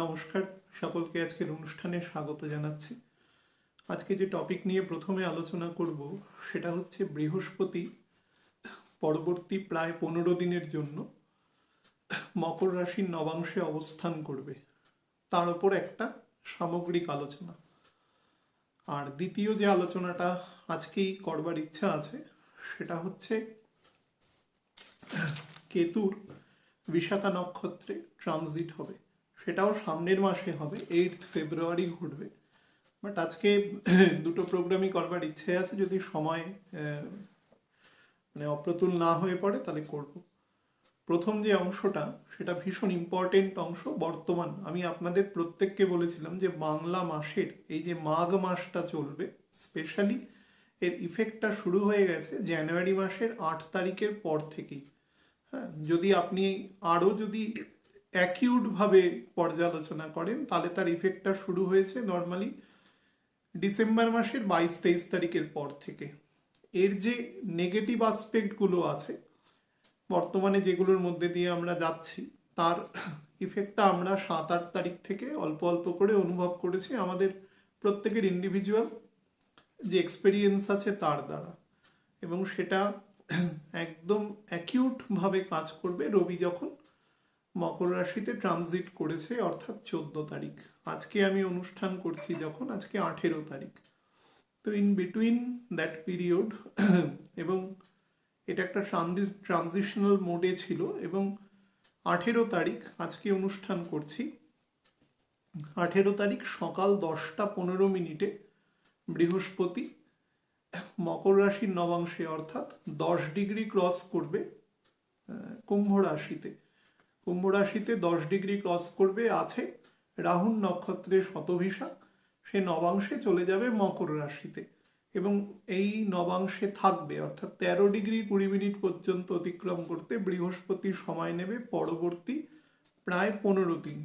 নমস্কার, সকলকে আজকের অনুষ্ঠানে স্বাগত জানাচ্ছি। আজকে যে টপিক নিয়ে প্রথমে আলোচনা করব সেটা হচ্ছে বৃহস্পতি পরবর্তী প্রায় 15 দিনের জন্য মকর রাশির নবাংশে অবস্থান করবে, তার উপর একটা সামগ্রিক আলোচনা। আর দ্বিতীয় যে আলোচনাটা আজকেই করবার ইচ্ছা আছে সেটা হচ্ছে কেতুর বিশাখা নক্ষত্রে ট্রানজিট হবে, সেটাও সামনের মাসে হবে, 8 ফেব্রুয়ারি ঘটবে। বাট আজকে দুটো প্রোগ্রামই করবার ইচ্ছে আছে, যদি সময় অপ্রতুল না হয়ে পড়ে তাহলে করব। প্রথম যে অংশটা সেটা ভীষণ ইম্পর্টেন্ট অংশ। বর্তমান আমি আপনাদের প্রত্যেককে বলেছিলাম যে বাংলা মাসের এই যে মাঘ মাসটা চলবে, স্পেশালি এর ইফেক্টটা শুরু হয়ে গেছে জানুয়ারি মাসের 8 তারিখের পর থেকেই। হ্যাঁ, যদি আপনি আরও যদি অ্যাকিউটভাবে পর্যালোচনা করেন তাহলে তার ইফেক্টটা শুরু হয়েছে নর্মালি ডিসেম্বর মাসের 22-23 তারিখের পর থেকে। এর যে নেগেটিভ আসপেক্টগুলো আছে বর্তমানে যেগুলোর মধ্যে দিয়ে আমরা যাচ্ছি, তার ইফেক্টটা আমরা 7-8 তারিখ থেকে অল্প অল্প করে অনুভব করেছি আমাদের প্রত্যেকের ইন্ডিভিজুয়াল যে এক্সপেরিয়েন্স আছে তার দ্বারা, এবং সেটা একদম অ্যাকিউটভাবে কাজ করবে রবি যখন মকর রাশিতে ট্রানজিট করেছে, অর্থাৎ 14 তারিখ। আজকে আমি অনুষ্ঠান করছি যখন, আজকে 18 তারিখ। তো ইন বিটুইন দ্যাট পিরিয়ড এবং এটা একটা ট্রানজিশনাল মোডে ছিল, এবং 18 তারিখ আজকে অনুষ্ঠান করছি। 18 তারিখ সকাল 10টা 15 মিনিটে বৃহস্পতি মকর রাশির নবাংশে অর্থাৎ 10 ডিগ্রি ক্রস করবে কুম্ভ রাশিতে। কুম্ভ রাশিতে 10 ডিগ্রি ক্রস করবে, আছে রাহুর নক্ষত্রে শতভিষা, সে নবাংশে চলে যাবে মকর রাশিতে এবং এই নবাংশে থাকবে, অর্থাৎ 13 ডিগ্রি 20 মিনিট পর্যন্ত অতিক্রম করতে বৃহস্পতি সময় নেবে। পরবর্তী প্রায় 15 দিন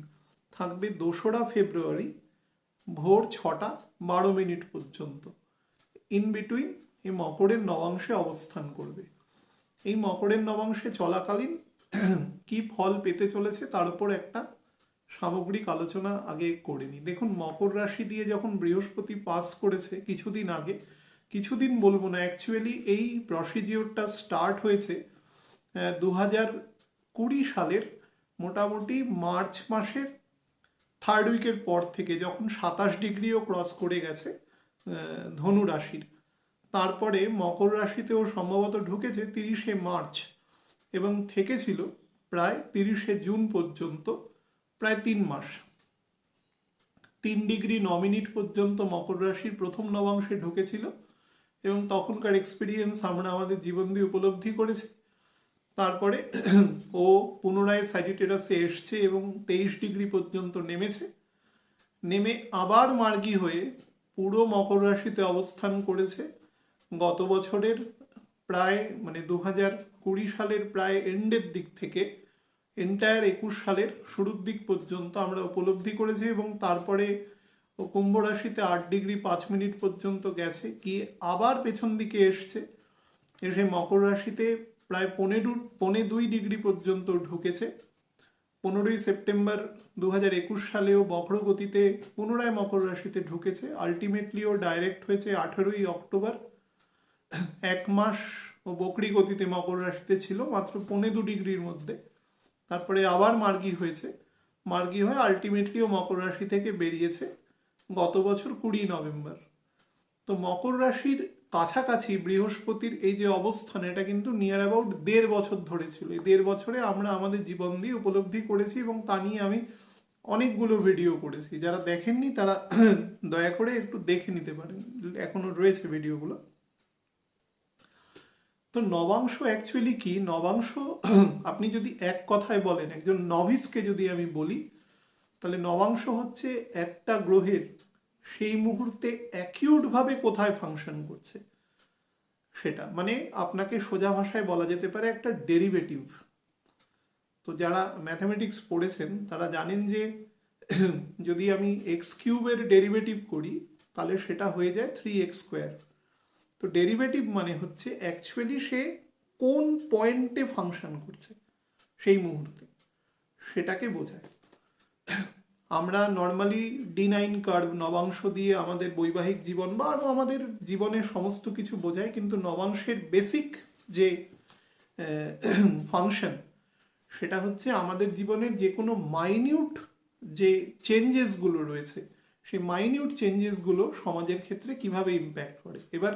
থাকবে 2রা ফেব্রুয়ারি ভোর 6টা 12 মিনিট পর্যন্ত। ইন বিটুইন এই মকরের নবাংশে অবস্থান করবে। এই মকরের নবাংশে চলাকালীন কি ফল পেতে চলেছে তার উপর একটা সামগ্রিক আলোচনা আগে করে নিই। দেখুন, মকর রাশি দিয়ে যখন বৃহস্পতি পাস করেছে কিছুদিন আগে, কিছুদিন বলবো না, অ্যাকচুয়ালি এই প্রসিডিওরটা স্টার্ট হয়েছে 2020 সালের মোটামুটি মার্চ মাসের 3rd উইকের পর থেকে, যখন 27 ডিগ্রিও ক্রস করে গেছে ধনু রাশির। তারপরে মকর রাশিতেও সম্ভবত ঢুকেছে 30শে মার্চ এবং থেকেছিল প্রায় 30শে জুন পর্যন্ত, প্রায় 3 মাস। 3 ডিগ্রি 9 মিনিট পর্যন্ত মকর রাশির প্রথম নবাংশে ঢুকেছিল এবং তখনকার এক্সপিরিয়েন্স আমরা আমাদের জীবন দিয়ে উপলব্ধি করেছি। তারপরে ও পুনরায় স্যাজিটেরাসে এসছে এবং 23 ডিগ্রি পর্যন্ত নেমেছে, নেমে আবার মার্গী হয়ে পুরো মকর রাশিতে অবস্থান করেছে। গত বছরের প্রায় 2020 সালের প্রায় এন্ডের দিক থেকে এন্টায়ার 21 সালের শুরুর দিক পর্যন্ত আমরা উপলব্ধি করেছি, এবং তারপরে ও কুম্ভ রাশিতে 8 ডিগ্রি 5 মিনিট পর্যন্ত গেছে, গিয়ে আবার পেছন দিকে এসছে, এসে মকর রাশিতে প্রায় 2.5 ডিগ্রি পর্যন্ত ঢুকেছে। 15ই সেপ্টেম্বর 2021 সালেও বক্রগতিতে পুনরায় মকর রাশিতে ঢুকেছে। আলটিমেটলিও ডাইরেক্ট হয়েছে 18ই অক্টোবর। 1 মাস ও বকরি গতিতে মকর রাশিতে ছিল, মাত্র 2.5 ডিগ্রির মধ্যে। তারপরে আবার মার্গী হয়েছে, মার্গী হয়ে আলটিমেটলিও মকর রাশি থেকে বেরিয়েছে গত বছর 20 নভেম্বর। তো মকর রাশির কাছাকাছি বৃহস্পতির এই যে অবস্থান, এটা কিন্তু নিয়ার অ্যাবাউট 1.5 বছর ধরে ছিল। এই 1.5 বছরে আমরা আমাদের জীবন দিয়ে উপলব্ধি করেছি এবং তা নিয়ে আমি অনেকগুলো ভিডিও করেছি। যারা দেখেননি তারা দয়া করে একটু দেখে নিতে পারেন, এখনো রয়েছে ভিডিওগুলো। তো নবাংশ অ্যাকচুয়ালি কি? নবাংশ আপনি যদি এক কথায় বলেন, একজন নভিসকে যদি আমি বলি, তাহলে নবাংশ হচ্ছে একটা গ্রহের সেই মুহূর্তে অ্যাকিউটভাবে কোথায় ফাংশন করছে সেটা, আপনাকে সোজা ভাষায় বলা যেতে পারে একটা ডেরিভেটিভ। তো যারা ম্যাথামেটিক্স পড়েছেন তারা জানেন যে যদি আমি x³ ডেরিভেটিভ করি তাহলে সেটা হয়ে যায় 3x²। তো ডেরিভেটিভ হচ্ছে অ্যাকচুয়ালি সে কোন পয়েন্টে ফাংশন করছে সেই মুহূর্তে, সেটাকে বোঝায়। আমরা নর্মালি D9 কার্ভ নবাংশ দিয়ে আমাদের বৈবাহিক জীবন বা আরও আমাদের জীবনের সমস্ত কিছু বোঝায়, কিন্তু নবাংশের বেসিক যে ফাংশন সেটা হচ্ছে আমাদের জীবনের যে কোনো মাইনিউট যে চেঞ্জেসগুলো রয়েছে সেই মাইনিউট চেঞ্জেসগুলো সমাজের ক্ষেত্রে কিভাবে ইম্প্যাক্ট করে। এবার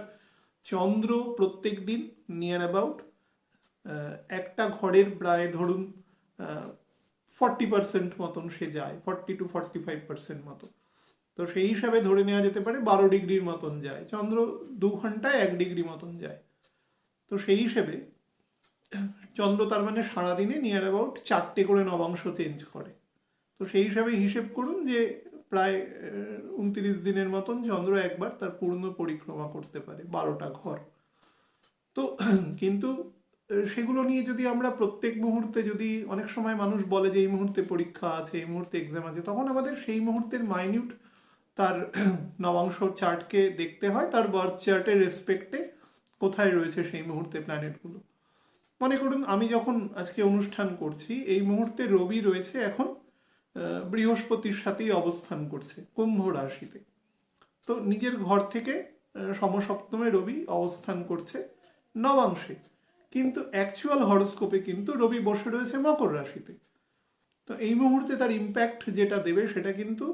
চন্দ্র প্রত্যেক দিন নিয়ার অ্যাবাউট একটা ঘরের প্রায় ধরুন 40% মতন সে যায়, 40 to 45% মতো। তো সেই হিসাবে ধরে নেওয়া যেতে পারে 12 ডিগ্রির মতন যায় চন্দ্র, 2 ঘন্টায় 1 ডিগ্রি মতন যায়। তো সেই হিসেবে চন্দ্র তার মানে সারাদিনে নিয়ার অ্যাবাউট 4টে করে নবাংশ চেঞ্জ করে। তো সেই হিসাবে হিসেব করুন যে প্রায় 29 দিনের মতন চন্দ্র একবার তার পূর্ণ পরিক্রমা করতে পারে 12টা ঘর। তো কিন্তু সেগুলো নিয়ে যদি আমরা প্রত্যেক মুহূর্তে, যদি অনেক সময় মানুষ বলে যে এই মুহূর্তে পরীক্ষা আছে, এই মুহূর্তে এক্সাম আছে, তখন আমাদের সেই মুহূর্তের মাইনিউট তার নবাংশ চার্টকে দেখতে হয়, তার বার্থ চার্টের রেসপেক্টে কোথায় রয়েছে সেই মুহূর্তে প্ল্যানেটগুলো। মনে করুন আমি যখন আজকে অনুষ্ঠান করছি এই মুহূর্তে রবি রয়েছে এখন বৃহস্পতির সাথেই অবস্থান করছে কুম্ভ রাশিতে। তো নিজের ঘর থেকে সমসপ্তমে রবি অবস্থান করছে নবাংশে, কিন্তু অ্যাকচুয়াল হরোস্কোপে কিন্তু রবি বসে রয়েছে মকর রাশিতে। তো এই মুহূর্তে তার ইম্প্যাক্ট যেটা দেবে সেটা কিন্তু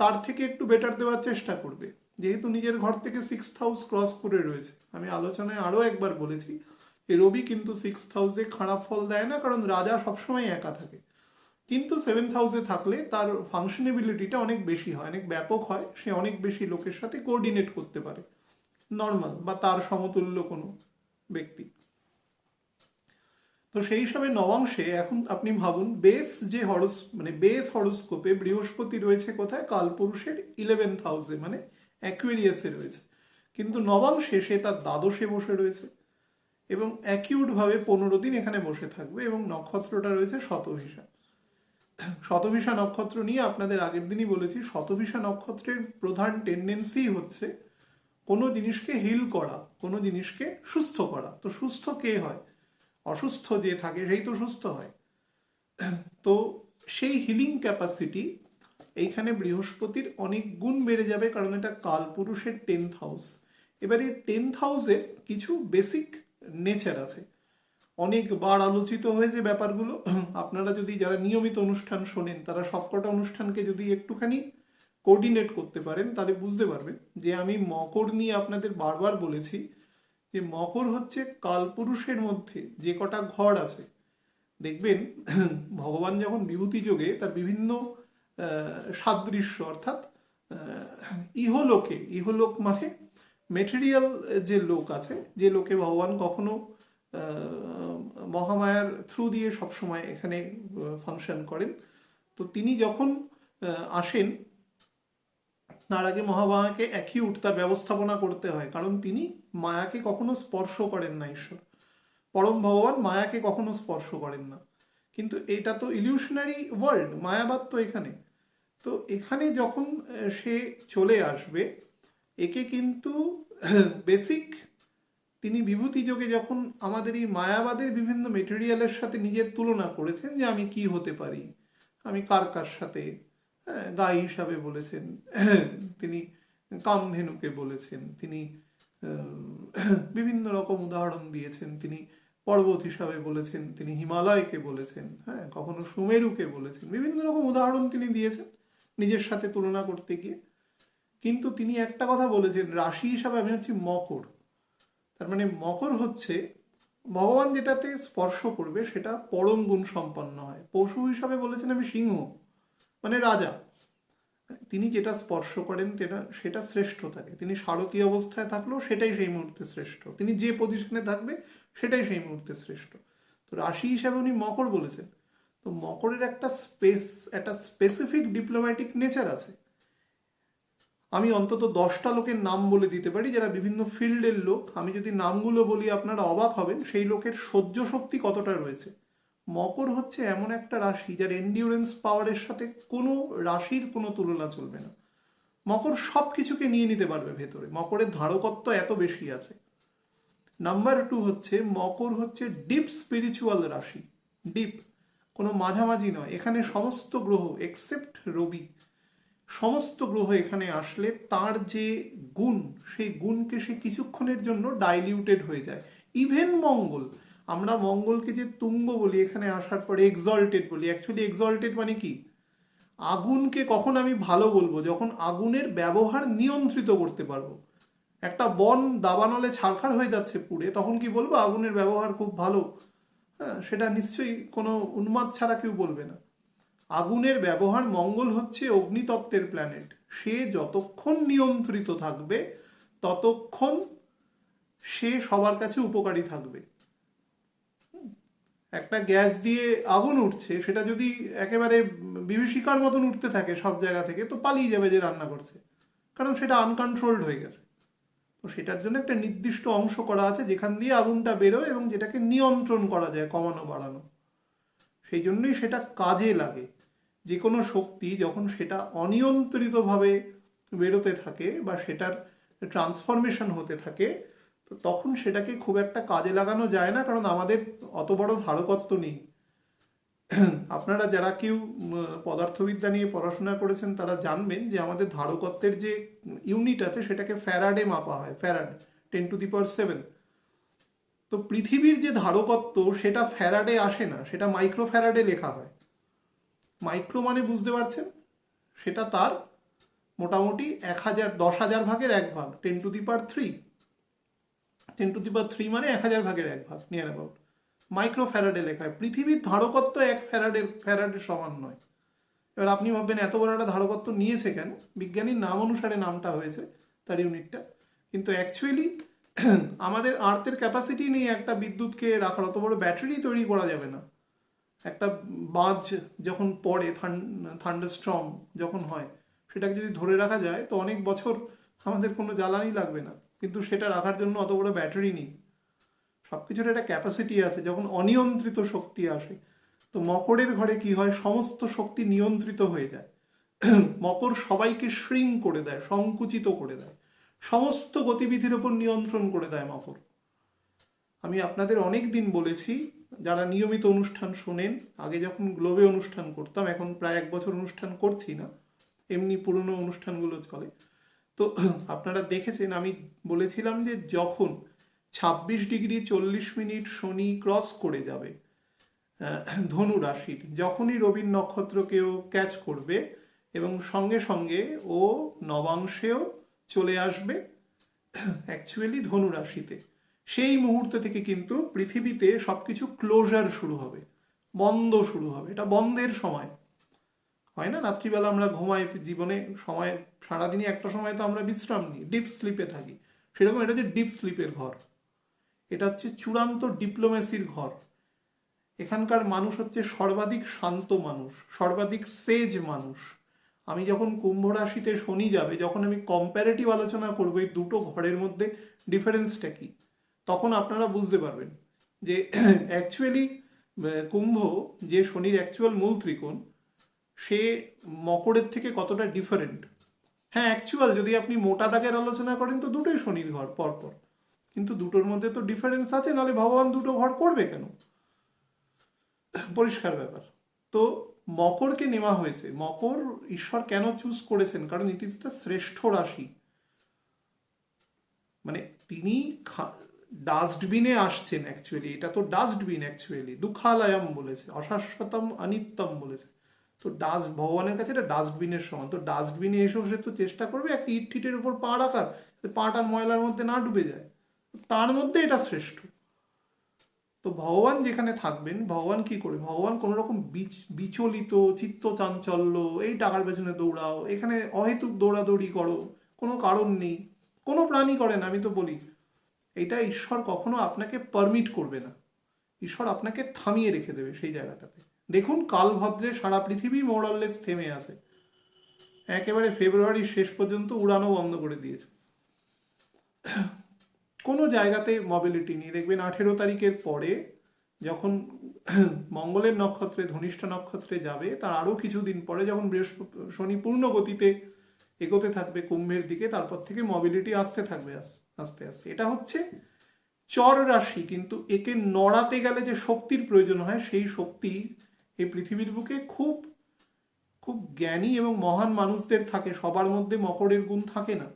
তার থেকে একটু বেটার দেওয়ার চেষ্টা করবে, যেহেতু নিজের ঘর থেকে 6th হাউস ক্রস করে রয়েছে। আমি আলোচনায় আরও একবার বলেছি যে রবি কিন্তু 6th হাউসে খারাপ ফল দেয় না, কারণ রাজা সবসময় একা থাকে, কিন্তু 7th হাউসে থাকলে তার ফাংশনেবিলিটিটা অনেক বেশি হয়, অনেক ব্যাপক হয়, সে অনেক বেশি লোকের সাথে কোঅর্ডিনেট করতে পারে, নর্মাল বা তার সমতুল্য কোনো ব্যক্তি। তো সেই হিসাবে নবাংশে এখন আপনি ভাবুন বেস যে বেস হরোস্কোপে বৃহস্পতি রয়েছে কোথায়, কালপুরুষের 11th হাউসে মানে অ্যাকুয়ারিয়াসে রয়েছে, কিন্তু নবাংশে সে তার দ্বাদশে বসে রয়েছে এবং অ্যাকিউটভাবে 15 দিন এখানে বসে থাকবে, এবং নক্ষত্রটা রয়েছে শতভিষা। শতভিষা নক্ষত্র নিয়ে আপনাদের আগের দিনই বলেছি, শতভিষা নক্ষত্রের প্রধান টেন্ডেন্সি হচ্ছে কোনো জিনিসকে হিল করা, কোনো জিনিসকে সুস্থ করা। তো সুস্থ কে হয়? অসুস্থ যে থাকে সেই তো সুস্থ হয়। তো সেই হিলিং ক্যাপাসিটি এইখানে বৃহস্পতির অনেক গুণ বেড়ে যাবে, কারণ এটা কালপুরুষের 10th হাউস। এবার এই 10th হাউসের কিছু বেসিক নেচার আছে, অনেকবার আলোচিত হয়েছে ব্যাপারগুলো। আপনারা যদি যারা নিয়মিত অনুষ্ঠান শোনেন তারা সবকটা অনুষ্ঠানকে যদি একটুখানি কোঅর্ডিনেট করতে পারেন তাহলে বুঝতে পারবেন যে আমি মকর নিয়ে আপনাদের বারবার বলেছি যে মকর হচ্ছে কালপুরুষের মধ্যে যে কটা ঘর আছে। দেখবেন ভগবান যখন বিভূতি যোগে তার বিভিন্ন সাদৃশ্য, অর্থাৎ ইহলোক মানে মেটেরিয়াল যে লোক আছে, যে লোকে ভগবান কখনো মহামায়ার থ্রু দিয়ে সবসময় এখানে ফাংশন করেন। তো তিনি যখন আসেন তার আগে মহামায়াকে অ্যাকিউট তার ব্যবস্থাপনা করতে হয়, কারণ তিনি মায়াকে কখনো স্পর্শ করেন না। ঈশ্বর পরম ভগবান মায়াকে কখনো স্পর্শ করেন না, কিন্তু এটা তো ইলিউশনারি ওয়ার্ল্ড, মায়াবাদ তো এখানে। তো এখানে যখন সে চলে আসবে একে কিন্তু বেসিক তিনি বিভূতি যোগে যখন আমাদের এই মায়াবাদের বিভিন্ন মেটেরিয়ালের সাথে নিজের তুলনা করেছেন যে আমি কি হতে পারি, আমি কার কার সাথে, গাই হিসাবে বলেছেন, তিনি কামধেনুকে বলেছেন, তিনি বিভিন্ন রকম উদাহরণ দিয়েছেন, তিনি পর্বত হিসাবে বলেছেন, তিনি হিমালয়কে বলেছেন, কখনো সুমেরুকে বলেছেন, বিভিন্ন রকম উদাহরণ তিনি দিয়েছেন নিজের সাথে তুলনা করতে গিয়ে। কিন্তু তিনি একটা কথা বলেছেন, রাশি হিসাবে আমি হচ্ছি মকর। তার মানে মকর হচ্ছে ভগবান যেটাতে স্পর্শ করবে সেটা পরম গুণ সম্পন্ন হয়। পশু হিসাবে বলেছেন আমি সিংহ, মানে রাজা। তিনি যেটা স্পর্শ করেন সেটা শ্রেষ্ঠ থাকে। তিনি সারথী অবস্থায় থাকলেও সেটাই সেই মুহূর্তে শ্রেষ্ঠ, তিনি যে পজিশনে থাকবে সেটাই সেই মুহূর্তে শ্রেষ্ঠ। তো রাশি হিসাবে উনি মকর বলেছেন। তো মকরের একটা স্পেসিফিক ডিপ্লোম্যাটিক নেচার আছে। আমি অন্তত 10টা লোকের নাম বলে দিতে পারি যারা বিভিন্ন ফিল্ডের লোক। আমি যদি নামগুলো বলি আপনারা অবাক হবেন সেই লোকের সহ্য শক্তি কতটা রয়েছে। মকর হচ্ছে এমন একটা রাশি যার এন্ডিউরেন্স পাওয়ারের সাথে কোনো রাশির কোনো তুলনা চলবে না। মকর সব কিছুকে নিয়ে নিতে পারবে ভেতরে, মকরের ধারকত্ব এত বেশি আছে। নাম্বার 2 হচ্ছে মকর হচ্ছে ডিপ স্পিরিচুয়াল রাশি। ডিপ কোনো মাঝামাঝি নয়। এখানে সমস্ত গ্রহ এক্সেপ্ট রবি, সমস্ত গ্রহ এখানে আসলে তার যে গুণ, সেই গুণকে সে কিছুক্ষণের জন্য ডাইলিউটেড হয়ে যায়। ইভেন মঙ্গল, আমরা মঙ্গলকে যে তুঙ্গ বলি, এখানে আসার পরে এক্সল্টেড বলি। অ্যাকচুয়ালি এক্সল্টেড মানে কি? আগুনকে কখন আমি ভালো বলবো? যখন আগুনের ব্যবহার নিয়ন্ত্রিত করতে পারবো। একটা বন দাবানলে ছারখার হয়ে যাচ্ছে পুড়ে, তখন কি বলবো আগুনের ব্যবহার খুব ভালো? হ্যাঁ, সেটা নিশ্চয়ই কোনো উন্মাদ ছাড়া কেউ বলবে না। আগুনের ব্যবহার, মঙ্গল হচ্ছে অগ্নিতত্ত্বের প্ল্যানেট, সে যতক্ষণ নিয়ন্ত্রিত থাকবে ততক্ষণ সে সবার কাছে উপকারী থাকবে। একটা গ্যাস দিয়ে আগুন উঠছে, সেটা যদি একেবারে বিভীষিকার মতন উঠতে থাকে সব জায়গা থেকে, তো পালিয়ে যাবে যে রান্না করছে, কারণ সেটা আনকন্ট্রোলড হয়ে গেছে। তো সেটার জন্য একটা নির্দিষ্ট অংশ করা আছে যেখান দিয়ে আগুনটা বেরোয় এবং যেটাকে নিয়ন্ত্রণ করা যায়, কমানো বাড়ানো। সেই জন্যই সেটা কাজে লাগে। যে কোনো শক্তি যখন সেটা অনিয়ন্ত্রিতভাবে বেরোতে থাকে বা সেটার ট্রান্সফরমেশন হতে থাকে, তো তখন সেটাকে খুব একটা কাজে লাগানো যায় না, কারণ আমাদের অত বড় ধারকত্ব নেই। আপনারা যারা কেউ পদার্থবিদ্যা নিয়ে পড়াশোনা করেছেন তারা জানবেন যে আমাদের ধারকত্বের যে ইউনিট আছে সেটাকে ফ্যারাডে মাপা হয়, ফ্যারাড 10⁷। তো পৃথিবীর যে ধারকত্ব সেটা ফ্যারাডে আসে না, সেটা মাইক্রো ফ্যারাডে লেখা হয়। মাইক্রো মানে বুঝতে পারছেন, সেটা তার মোটামুটি 1000, 10,000 ভাগের 1 ভাগ, 10⁻³ 10⁻³ মানে 1000 ভাগের 1 ভাগ, নিয়ার অ্যাবাউট। মাইক্রো ফ্যারাডে লেখা হয়। পৃথিবীর ধারকত্ব 1 ফ্যারাডের সমান নয়। এবার আপনি ভাববেন এত বড় একটা ধারকত্ব নিয়েছে কেন? বিজ্ঞানীর নাম অনুসারে নামটা হয়েছে, তার ইউনিটটা। কিন্তু অ্যাকচুয়ালি আমাদের আর্থের ক্যাপাসিটি নেই একটা বিদ্যুৎকে রাখার, অত বড় ব্যাটারি তৈরি করা যাবে না। একটা বাজ যখন পড়ে, থান্ডারস্টর্ম যখন হয়, সেটাকে যদি ধরে রাখা যায় তো অনেক বছর আমাদের কোনো জ্বালানি লাগবে না, কিন্তু সেটা রাখার জন্য অত বড় ব্যাটারি নেই। সব কিছুর একটা ক্যাপাসিটি আছে। যখন অনিয়ন্ত্রিত শক্তি আসে, তো মকরের ঘরে কি হয়, সমস্ত শক্তি নিয়ন্ত্রিত হয়ে যায়। মকর সবাইকে শ্রিঙ্ক করে দেয়, সংকুচিত করে দেয়, সমস্ত গতিবিধির ওপর নিয়ন্ত্রণ করে দেয় মকর। আমি আপনাদের অনেক দিন বলেছি, যারা নিয়মিত অনুষ্ঠান শোনেন, আগে যখন গ্লোবে অনুষ্ঠান করতাম, এখন প্রায় 1 বছর অনুষ্ঠান করছি না, এমনি পুরনো অনুষ্ঠানগুলো চলে। তো আপনারা দেখেছেন আমি বলেছিলাম যে যখন 26°40' শনি ক্রস করে যাবে ধনু রাশির, যখনই রবির নক্ষত্রকেও ক্যাচ করবে এবং সঙ্গে সঙ্গে ও নবাংশেও চলে আসবে অ্যাকচুয়ালি ধনু রাশিতে, সেই মুহূর্ত থেকে কিন্তু পৃথিবীতে সব কিছু ক্লোজার শুরু হবে, বন্ধ শুরু হবে। এটা বন্ধের সময় হয় না, রাত্রিবেলা আমরা ঘুমাই, জীবনে সময় সারাদিনই একটা সময় তো আমরা বিশ্রাম নিই, ডিপ স্লিপে থাকি। সেরকম এটা হচ্ছে ডিপ স্লিপের ঘর, এটা হচ্ছে চূড়ান্ত ডিপ্লোমেসির ঘর। এখানকার মানুষ হচ্ছে সর্বাধিক শান্ত মানুষ, সর্বাধিক সেজ মানুষ। আমি যখন কুম্ভ রাশিতে শনি যাবে, যখন আমি কম্প্যারেটিভ আলোচনা করবো এই দুটো ঘরের মধ্যে ডিফারেন্সটা কি, তখন আপনারা বুঝতে পারবেন যে অ্যাকচুয়ালি কুম্ভ, যে শনির অ্যাকচুয়াল মূল ত্রিকোণ, সে মকরের থেকে কতটা ডিফারেন্ট। হ্যাঁ, অ্যাকচুয়াল যদি আপনি মোটা দাগের আলোচনা করেন তো দুটোই শনির ঘর পরপর, কিন্তু দুটোর মধ্যে তো ডিফারেন্স আছে, নাহলে ভগবান দুটো ঘর করবে কেন? পরিষ্কার ব্যাপার। তো মকরকে নেওয়া হয়েছে, মকর ঈশ্বর কেন চুজ করেছেন? কারণ ইট ইজ দ্য শ্রেষ্ঠ রাশি। মানে তিনি ডাস্টবিনে আসছেন অ্যাকচুয়ালি, এটা তো ডাস্টবিন অ্যাকচুয়ালি, দুঃখালয়ম বলেছে, অশাশ্বতম অনিত্যম বলেছে। তো ভগবানের কাছে এটা ডাস্টবিনের সমান। তো ডাস্টবিনে এসে সে তো চেষ্টা করবে একটা ইট ঠিটের উপর পা রাখার, পাটার ময়লার মধ্যে না ডুবে যায়, তার মধ্যে এটা শ্রেষ্ঠ। তো ভগবান যেখানে থাকবেন, ভগবান কি করে, ভগবান কোনো রকম বিচলিত চিত্ত চাঞ্চল্য, এই টাকার পেছনে দৌড়াও, এখানে অহেতুক দৌড়াদৌড়ি করো, কোনো কারণ নেই, কোনো প্রাণী করে না, আমি তো বলি এটা ঈশ্বর কখনো আপনাকে পারমিট করবে না। ঈশ্বর আপনাকে থামিয়ে রেখে দেবে সেই জায়গাটাতে। দেখুন কালভদ্রে সারা পৃথিবী মোরাললেস থেমে আছে, একেবারে ফেব্রুয়ারির শেষ পর্যন্ত উড়ানো বন্ধ করে দিয়েছে, কোনো জায়গাতে মোবিলিটি নেই। দেখবেন 18 তারিখের পরে যখন মঙ্গলের নক্ষত্রে, ধনিষ্ঠা নক্ষত্রে যাবে, তার আরও কিছুদিন পরে যখন শনি পূর্ণ গতিতে এগোতে থাকবে কুম্ভের দিকে, তারপর থেকে মোবিলিটি আসতে থাকবে আস্তে আস্তে। এটা হচ্ছে চর রাশি, কিন্তু একে নড়াতে গেলে যে শক্তির প্রয়োজন হয়, সেই শক্তি এই পৃথিবীর বুকে খুব খুব জ্ঞানী এবং মহান মানুষদের থাকে, সবার মধ্যে মকরের গুণ থাকে না।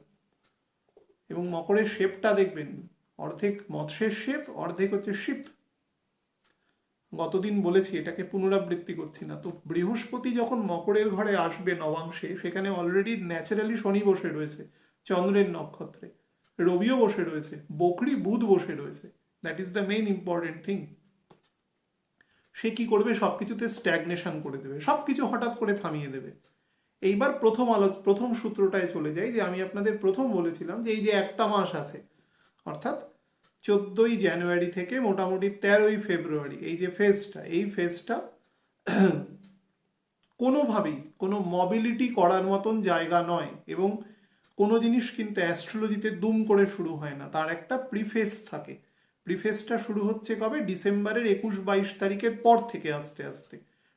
এবং মকরের শেপটা দেখবেন, অর্ধেক মৎস্যের শেপ, অর্ধেক হচ্ছে শিপ। গতদিন বলেছি, এটাকে পুনরাবৃত্তি করছি না। তো বৃহস্পতি যখন মকরের ঘরে আসবে নবাংশে, সেখানে অলরেডি ন্যাচারালি শনি বসে রয়েছে চন্দ্রের নক্ষত্রে, রবিও বসে রয়েছে, বকরি বুধ বসে রয়েছে। That is the main important thing. সে কি করবে? সবকিছুতে স্ট্যাগনেশন করে দেবে, সবকিছু হঠাৎ করে থামিয়ে দেবে। এইবার প্রথম সূত্রটায় চলে যাই, যে আমি আপনাদের প্রথম বলেছিলাম যে এই যে একটা মাস আছে, অর্থাৎ 14ই জানুয়ারি থেকে মোটামুটি 13ই ফেব্রুয়ারি, এই যে ফেজটা কোনোভাবেই কোনো মবিলিটি করার মতন জায়গা নয়। এবং কোনো জিনিস কিন্তু অ্যাস্ট্রোলজিতে দুম করে শুরু হয় না, তার একটা প্রিফেস থাকে। প্রিফেসটা শুরু হচ্ছে কবে? ডিসেম্বরের 21-22 তারিখের পর থেকে আস্তে আস্তে।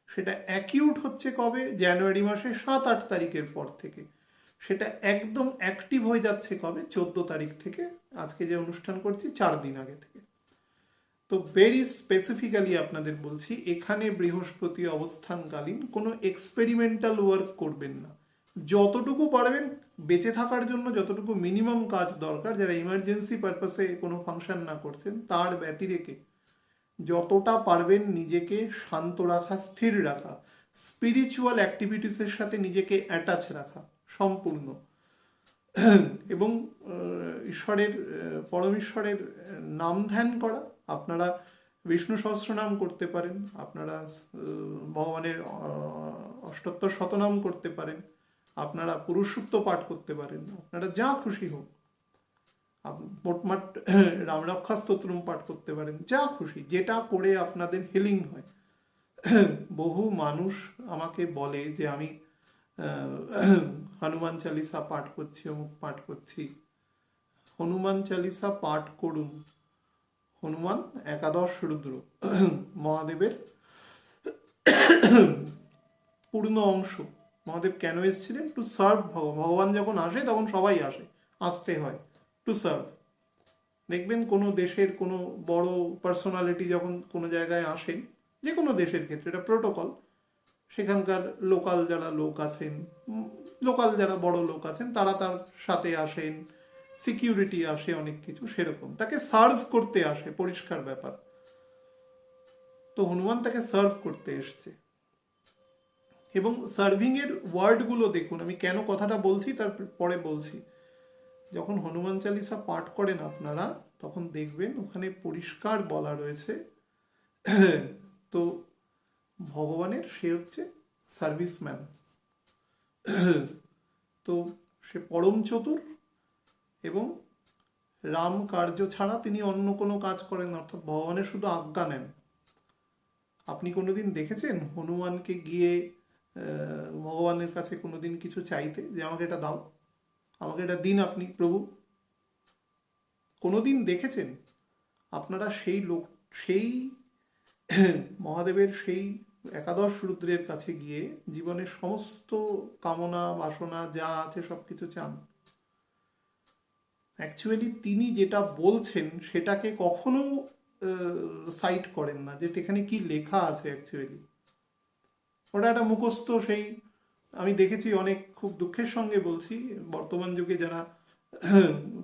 সেটা অ্যাকিউট হচ্ছে কবে? জানুয়ারি মাসে 7-8 তারিখের পর থেকে। সেটা একদম অ্যাক্টিভ হয়ে যাচ্ছে কবে? 14 তারিখ থেকে, আজকে যে অনুষ্ঠান করছি 4 দিন আগে থেকে। তো ভেরি স্পেসিফিক্যালি আপনাদের বলছি, এখানে বৃহস্পতি অবস্থানকালীন কোনো এক্সপেরিমেন্টাল ওয়ার্ক করবেন না। যতটুকু পারবেন বেঁচে থাকার জন্য, যতটুকু মিনিমাম কাজ দরকার, যারা ইমার্জেন্সি পারপাসে কোনো ফাংশন না করছেন, তার ব্যতিরেকে যতটা পারবেন নিজেকে শান্ত রাখা, স্থির রাখা, স্পিরিচুয়াল অ্যাক্টিভিটিসের সাথে নিজেকে অ্যাটাচ রাখা সম্পূর্ণ, এবং ঈশ্বরের, পরমেশ্বরের নাম ধ্যান করা। আপনারা বিষ্ণু সহস্রনাম করতে পারেন, আপনারা ভগবানের অষ্টোত্তর শতনাম করতে পারেন, আপনারা পুরুষসূক্ত পাঠ করতে পারেন, আপনারা যা খুশি হোক, মোটমাট রামরক্ষা স্তোত্রম পাঠ করতে পারেন, যা খুশি, যেটা করে আপনাদের হিলিং হয়। বহু মানুষ আমাকে বলে যে আমি হনুমান চালিসা পাঠ করছি, অমুক পাঠ করছি। হনুমান চালিসা পাঠ করুন। হনুমান একাদশ রুদ্র, মহাদেবের পূর্ণ অংশ। মহাদেব কেন এসেছিলেন? To serve. ভগবান যখন আসে তখন সবাই আসতে হয় টু সার্ভ। দেখবেন কোনো দেশের কোনো বড় পার্সোনালিটি যখন কোনো জায়গায় আসেন, যে কোনো দেশের ক্ষেত্রে এটা প্রোটোকল, সেখানকার লোকাল যারা লোক আছেন, লোকাল যারা বড় লোক আছেন, তারা তার সাথে আসেন, সিকিউরিটি আসে, অনেক কিছু, সেরকম তাকে সার্ভ করতে আসে, পরিষ্কার ব্যাপার। তো হনুমান তাকে সার্ভ করতে এসছে। এবং সার্ভিংয়ের ওয়ার্ডগুলো দেখুন, আমি কেন কথাটা বলছি তার পরে বলছি। যখন হনুমান চালিসা পাঠ করেন আপনারা, তখন দেখবেন ওখানে পরিষ্কার বলা রয়েছে, তো ভগবানের সে হচ্ছে সার্ভিসম্যান, তো সে পরম চতুর, এবং রাম কার্য ছাড়া তিনি অন্য কোনো কাজ করেন, অর্থাৎ ভগবানের শুধু আজ্ঞা নেন। আপনি কোনোদিন দেখেছেন হনুমানকে গিয়ে ভগবানের কাছে কোনোদিন কিছু চাইতে, যে আমাকে এটা দাও, আমাকে এটা দিন আপনি প্রভু? কোনোদিন দেখেছেন? আপনারা সেই মহাদেবের সেই একাদশ রুদ্রের কাছে গিয়ে জীবনের সমস্ত কামনা বাসনা যা আছে সব কিছু চান। অ্যাকচুয়ালি তিনি যেটা বলছেন সেটাকে কখনো সাইট করেন না, যে এখানে কি লেখা আছে অ্যাকচুয়ালি। ওটা একটা মুখস্থ। সেই আমি দেখেছি, অনেক, খুব দুঃখের সঙ্গে বলছি, বর্তমান যুগে যারা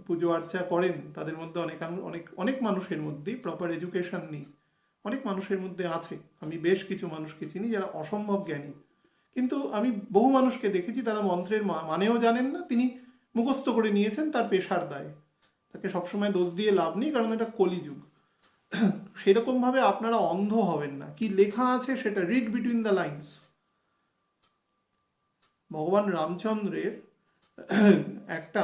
পুজো আর্চা করেন তাদের মধ্যে অনেক মানুষের মধ্যেই প্রপার এডুকেশন নেই। অনেক মানুষের মধ্যে আছে, আমি বেশ কিছু মানুষকে চিনি যারা অসম্ভব জ্ঞানী, কিন্তু আমি বহু মানুষকে দেখেছি তারা মন্ত্রের মানেও জানেন না, তিনি মুখস্থ করে নিয়েছেন তার পেশার দায়ে। তাকে সবসময় দোষ দিয়ে লাভ নেই, কারণ এটা কলিযুগ। সেরকমভাবে আপনারা অন্ধ হবেন না, কি লেখা আছে সেটা রিড বিটুইন দ্য লাইন্স। ভগবান রামচন্দ্রের একটা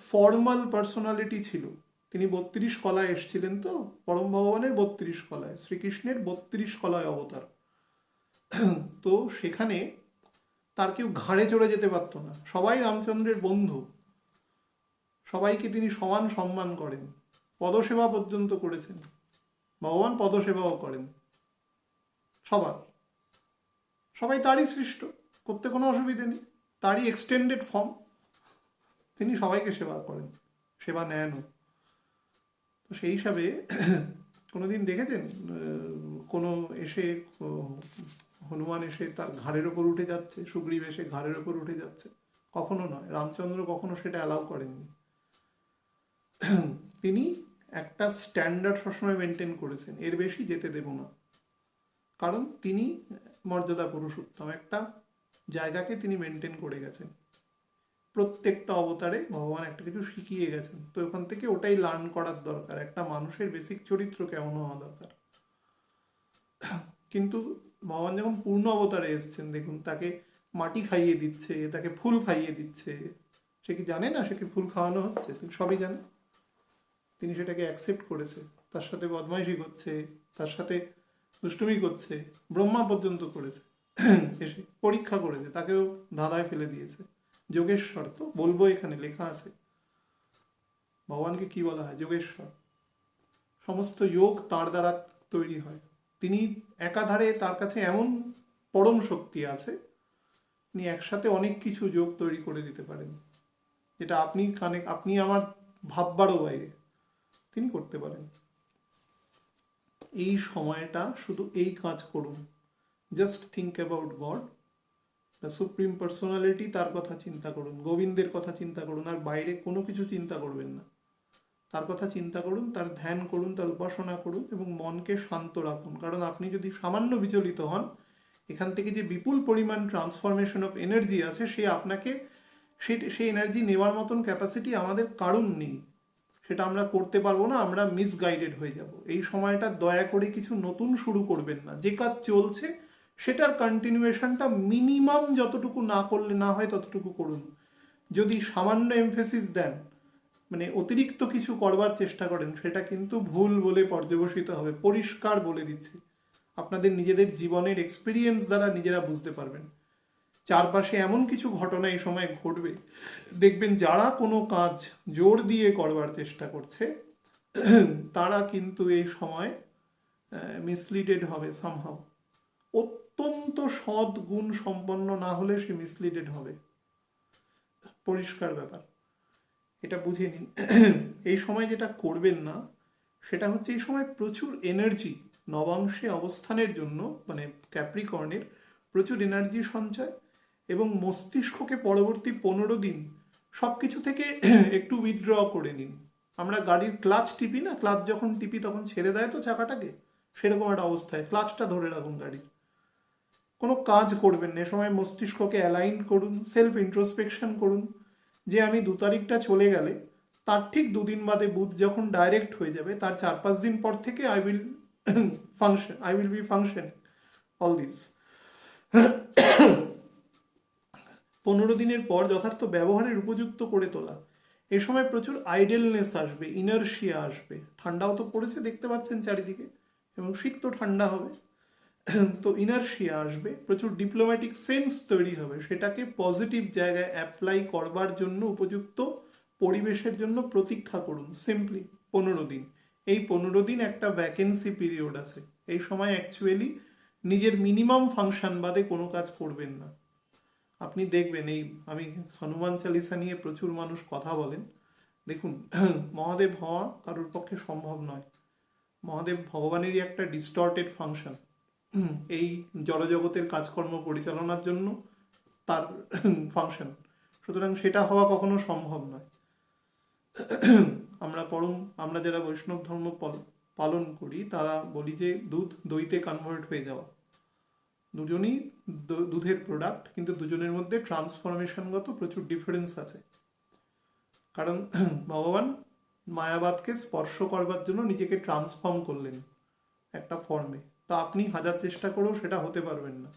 ফর্মাল পার্সোনালিটি ছিল। তিনি 32 কলায় এসেছিলেন, তো পরম ভগবানের 32 কলায়, শ্রীকৃষ্ণের 32 কলায় অবতার। তো সেখানে তার কেউ ঘাড়ে চড়ে যেতে পারতো না, সবাই রামচন্দ্রের বন্ধু, সবাইকে তিনি সমান সম্মান করেন, পদসেবা পর্যন্ত করেছেন। ভগবান পদসেবাও করেন সবাই তারই সৃষ্ট, করতে কোনো অসুবিধে নেই, তারই এক্সটেন্ডেড ফর্ম, তিনি সবাইকে সেবা করেন, সেবা নেনও। তো সেই হিসাবে কোনোদিন দেখেছেন কোনো এসে হনুমান এসে তার ঘাড়ের ওপর উঠে যাচ্ছে, সুগ্রীব এসে ঘাড়ের ওপর উঠে যাচ্ছে, কখনো নয়। রামচন্দ্র কখনো সেটা অ্যালাউ করেননি। তিনি একটা স্ট্যান্ডার্ড সবসময় মেনটেন করেছেন, এর বেশি যেতে দেব না, কারণ তিনি মর্যাদা পুরুষোত্তম, একটা জায়গাকে তিনি মেনটেন করে গেছেন। প্রত্যেকটা অবতারে ভগবান একটা কিছু শিখিয়ে গেছেন, তো ওখান থেকে ওটাই লার্ন করার দরকার, একটা মানুষের বেসিক চরিত্র কেমন হওয়া দরকার। কিন্তু ভগবান যখন পূর্ণ অবতারে এসছেন, দেখুন তাকে মাটি খাইয়ে দিচ্ছে, তাকে ফুল খাইয়ে দিচ্ছে, সে কি জানে না সে কি ফুল খাওয়ানো হচ্ছে? তিনি সবই জানে, তিনি সেটাকে অ্যাকসেপ্ট করেছে। তার সাথে বদমাইশি করছে, তার সাথে দুষ্টুমি করছে, ব্রহ্মা পর্যন্ত করেছে, এসে পরীক্ষা করেছে, তাকেও ধাঁধায় ফেলে দিয়েছে। যোগেশ্বর তো বলবো, এখানে লেখা আছে ভগবানকে কি বলা হয়, যোগেশ্বর। সমস্ত যোগ তার দ্বারা তৈরি হয়। তিনি একাধারে, তার কাছে এমন পরম শক্তি আছে, তিনি একসাথে অনেক কিছু যোগ তৈরি করে দিতে পারেন, যেটা আপনি আমার ভাববারও বাইরে, তিনি করতে পারেন। এই সময়টা শুধু এই কাজ করুন, just think about god, the supreme personality, তার কথা চিন্তা করুন, গোবিন্দের কথা চিন্তা করুন, আর বাইরে কোনো কিছু চিন্তা করবেন না। তার কথা চিন্তা করুন, তার ধ্যান করুন, তার উপাসনা করুন এবং মনকে শান্ত রাখুন। কারণ আপনি যদি সামান্য বিচলিত হন, এখান থেকে যে বিপুল পরিমাণ ট্রান্সফরমেশন অফ এনার্জি আছে, সে আপনাকে সেই এনার্জি নেওয়ার মতন ক্যাপাসিটি আমাদের কারণ নেই, সেটা আমরা করতে পারবো না, আমরা মিসগাইডেড হয়ে যাব। এই সময়টা দয়া করে কিছু নতুন শুরু করবেন না, যে কাজ চলছে সেটার কন্টিনিউয়েশনটা মিনিমাম যতটুকু না করলে না হয় ততটুকু করুন। যদি সামান্য এমফেসিস দেন, মানে অতিরিক্ত কিছু করবার চেষ্টা করেন, সেটা কিন্তু ভুল বলে পর্যবসিত হবে। পরিষ্কার বলে দিচ্ছি, আপনাদের নিজেদের জীবনের এক্সপিরিয়েন্স দ্বারা নিজেরা বুঝতে পারবেন। চারপাশে এমন কিছু ঘটনা এই সময় ঘটবে, দেখবেন যারা কোনো কাজ জোর দিয়ে করবার চেষ্টা করছে তারা কিন্তু এই সময় মিসলিডেড হবে সামহাউ। অত্যন্ত সৎ গুণ সম্পন্ন না হলে সে মিসলিডেড হবে, পরিষ্কার ব্যাপার, এটা বুঝে নিন। এই সময় যেটা করবেন না সেটা হচ্ছে, এই সময় প্রচুর এনার্জি নবাংশে অবস্থানের জন্য, মানে ক্যাপ্রিকর্নের প্রচুর এনার্জি সঞ্চয়, এবং মস্তিষ্ককে পরবর্তী 15 দিন সব কিছু থেকে একটু উইথড্র করে নিন। আমরা গাড়ির ক্লাচ টিপি না, ক্লাচ যখন টিপি তখন ছেড়ে দেয় তো চাকাটাকে, সেরকম একটা অবস্থায় ক্লাচটা ধরে রাখুন গাড়ির। কোনো কাজ করবেন না, এ সময় মস্তিষ্ককে অ্যালাইন করুন, সেলফ ইন্ট্রোস্পেকশন করুন, যে আমি 2 তারিখটা চলে গেলে তার ঠিক 2 দিন বাদে বুধ যখন ডাইরেক্ট হয়ে যাবে, তার 4-5 দিন পর থেকে I will be function all this. 15 দিনের পর যথার্থ ব্যবহারের উপযুক্ত করে তোলা। এই সময় প্রচুর আইডেলনেস আসবে, ইনার্শিয়া আসবে, ঠান্ডাও তো পড়েছে দেখতে পাচ্ছেন চারিদিকে, এবং শীত তো ঠান্ডা হবে, তো ইনার্শিয়া আসবে, প্রচুর ডিপ্লোম্যাটিক সেন্স তৈরি হবে, সেটাকে পজিটিভ জায়গায় অ্যাপ্লাই করবার জন্য উপযুক্ত পরিবেশের জন্য প্রতীক্ষা করুন। সিম্পলি 15 দিন, এই 15 দিন একটা ভ্যাকেন্সি পিরিয়ড আছে, এই সময় অ্যাকচুয়ালি নিজের মিনিমাম ফাংশন বাদে কোনো কাজ করবেন না। আপনি দেখবেন, এই আমি হনুমান চালিসা নিয়ে প্রচুর মানুষ কথা বলেন, দেখুন মহাদেব হওয়া কারোর পক্ষে সম্ভব নয়, মহাদেব ভগবানেরই একটা ডিস্টর্টেড ফাংশন, এই জড়জগতের কাজকর্ম পরিচালনার জন্য তার ফাংশন, সুতরাং সেটা হওয়া কখনো সম্ভব নয়। আমরা যারা বৈষ্ণব ধর্ম পালন করি তারা বলি যে দুধ দইতে কনভার্ট হয়ে যাওয়া, দুজনই দুধের প্রোডাক্ট, কিন্তু দুজনের মধ্যে ট্রান্সফরমেশনগত প্রচুর ডিফারেন্স আছে। কারণ ভগবান মায়াবাদকে স্পর্শ করবার জন্য নিজেকে ট্রান্সফর্ম করলেন একটা ফর্মে, তা আপনি হাজার চেষ্টা করেও সেটা হতে পারবেন না।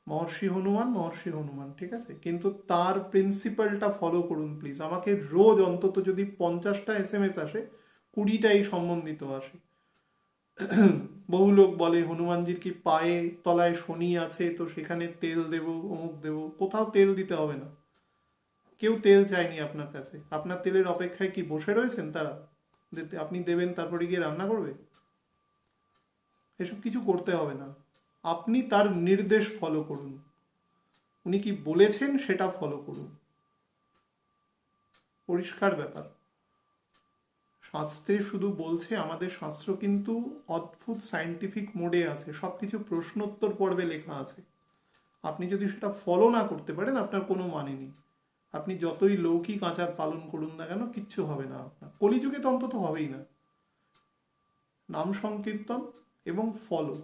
মহর্ষি হনুমান, ঠিক আছে, কিন্তু তার প্রিন্সিপালটা ফলো করুন প্লিজ। আমাকে রোজ অন্তত যদি 50টা SMS আসে, 20টা এই সম্বন্ধিত আসে। বহু লোক বলে হনুমানজির কি পায়ে তলায় শনি আছে, তো সেখানে তেল দেব, অমুক দেব। কোথাও তেল দিতে হবে না, কেউ তেল চায়নি আপনার কাছে। আপনার তেলের অপেক্ষায় কি বসে রয়েছেন তারা, আপনি দেবেন তারপরে গিয়ে রান্না করবে? এসব কিছু করতে হবে না, আপনি তার নির্দেশ ফলো করুন, উনি কি বলেছেন সেটা ফলো করুন, পরিষ্কার ব্যাপার। শাস্ত্রে শুধু বলছে, আমাদের শাস্ত্র কিন্তু অদ্ভুত সায়েন্টিফিক মোডে আছে, সব কিছু প্রশ্নোত্তর পর্বে লেখা আছে। আপনি যদি সেটা ফলো না করতে পারেন, আপনার কোনো মানে নেই। আপনি যতই লৌকিক আচার পালন করুন না কেন, কিচ্ছু হবে না আপনার। কলিযুগে তো অন্তত হবেই না। নাম সংকীর্তন এবং ফলো,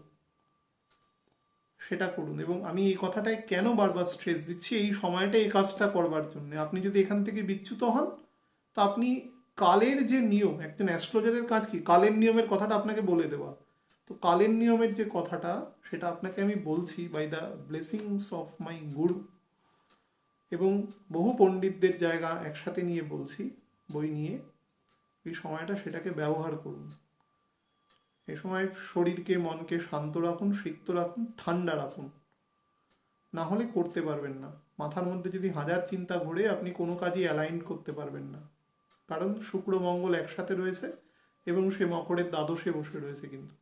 সেটা করুন। এবং আমি এই কথাটাই কেন বারবার স্ট্রেস দিচ্ছি, এই সময়টা এই কাজটা করবার জন্য। আপনি যদি এখান থেকে বিচ্যুত হন, তা আপনি কালের যে নিয়ম, একজন অ্যাস্ট্রোলজারের কাজ কি কালের নিয়মের কথাটা আপনাকে বলে দেওয়া। তো কালের নিয়মের যে কথাটা, সেটা আপনাকে আমি বলছি by the blessings of my guru, এবং বহু পণ্ডিতদের জায়গা একসাথে নিয়ে বলছি, বই নিয়ে। এই সময়টা সেটাকে ব্যবহার করুন। এ সময় শরীরকে মনকে শান্ত রাখুন, সিক্ত রাখুন, ঠান্ডা রাখুন। না হলে করতে পারবেন না। মাথার মধ্যে যদি হাজার চিন্তা ঘোরে, আপনি কোনো কাজই অ্যালাইন করতে পারবেন না। কারণ শুক্র মঙ্গল একসাথে রয়েছে এবং সে মকরের দ্বাদশে বসে রয়েছে কিন্তু।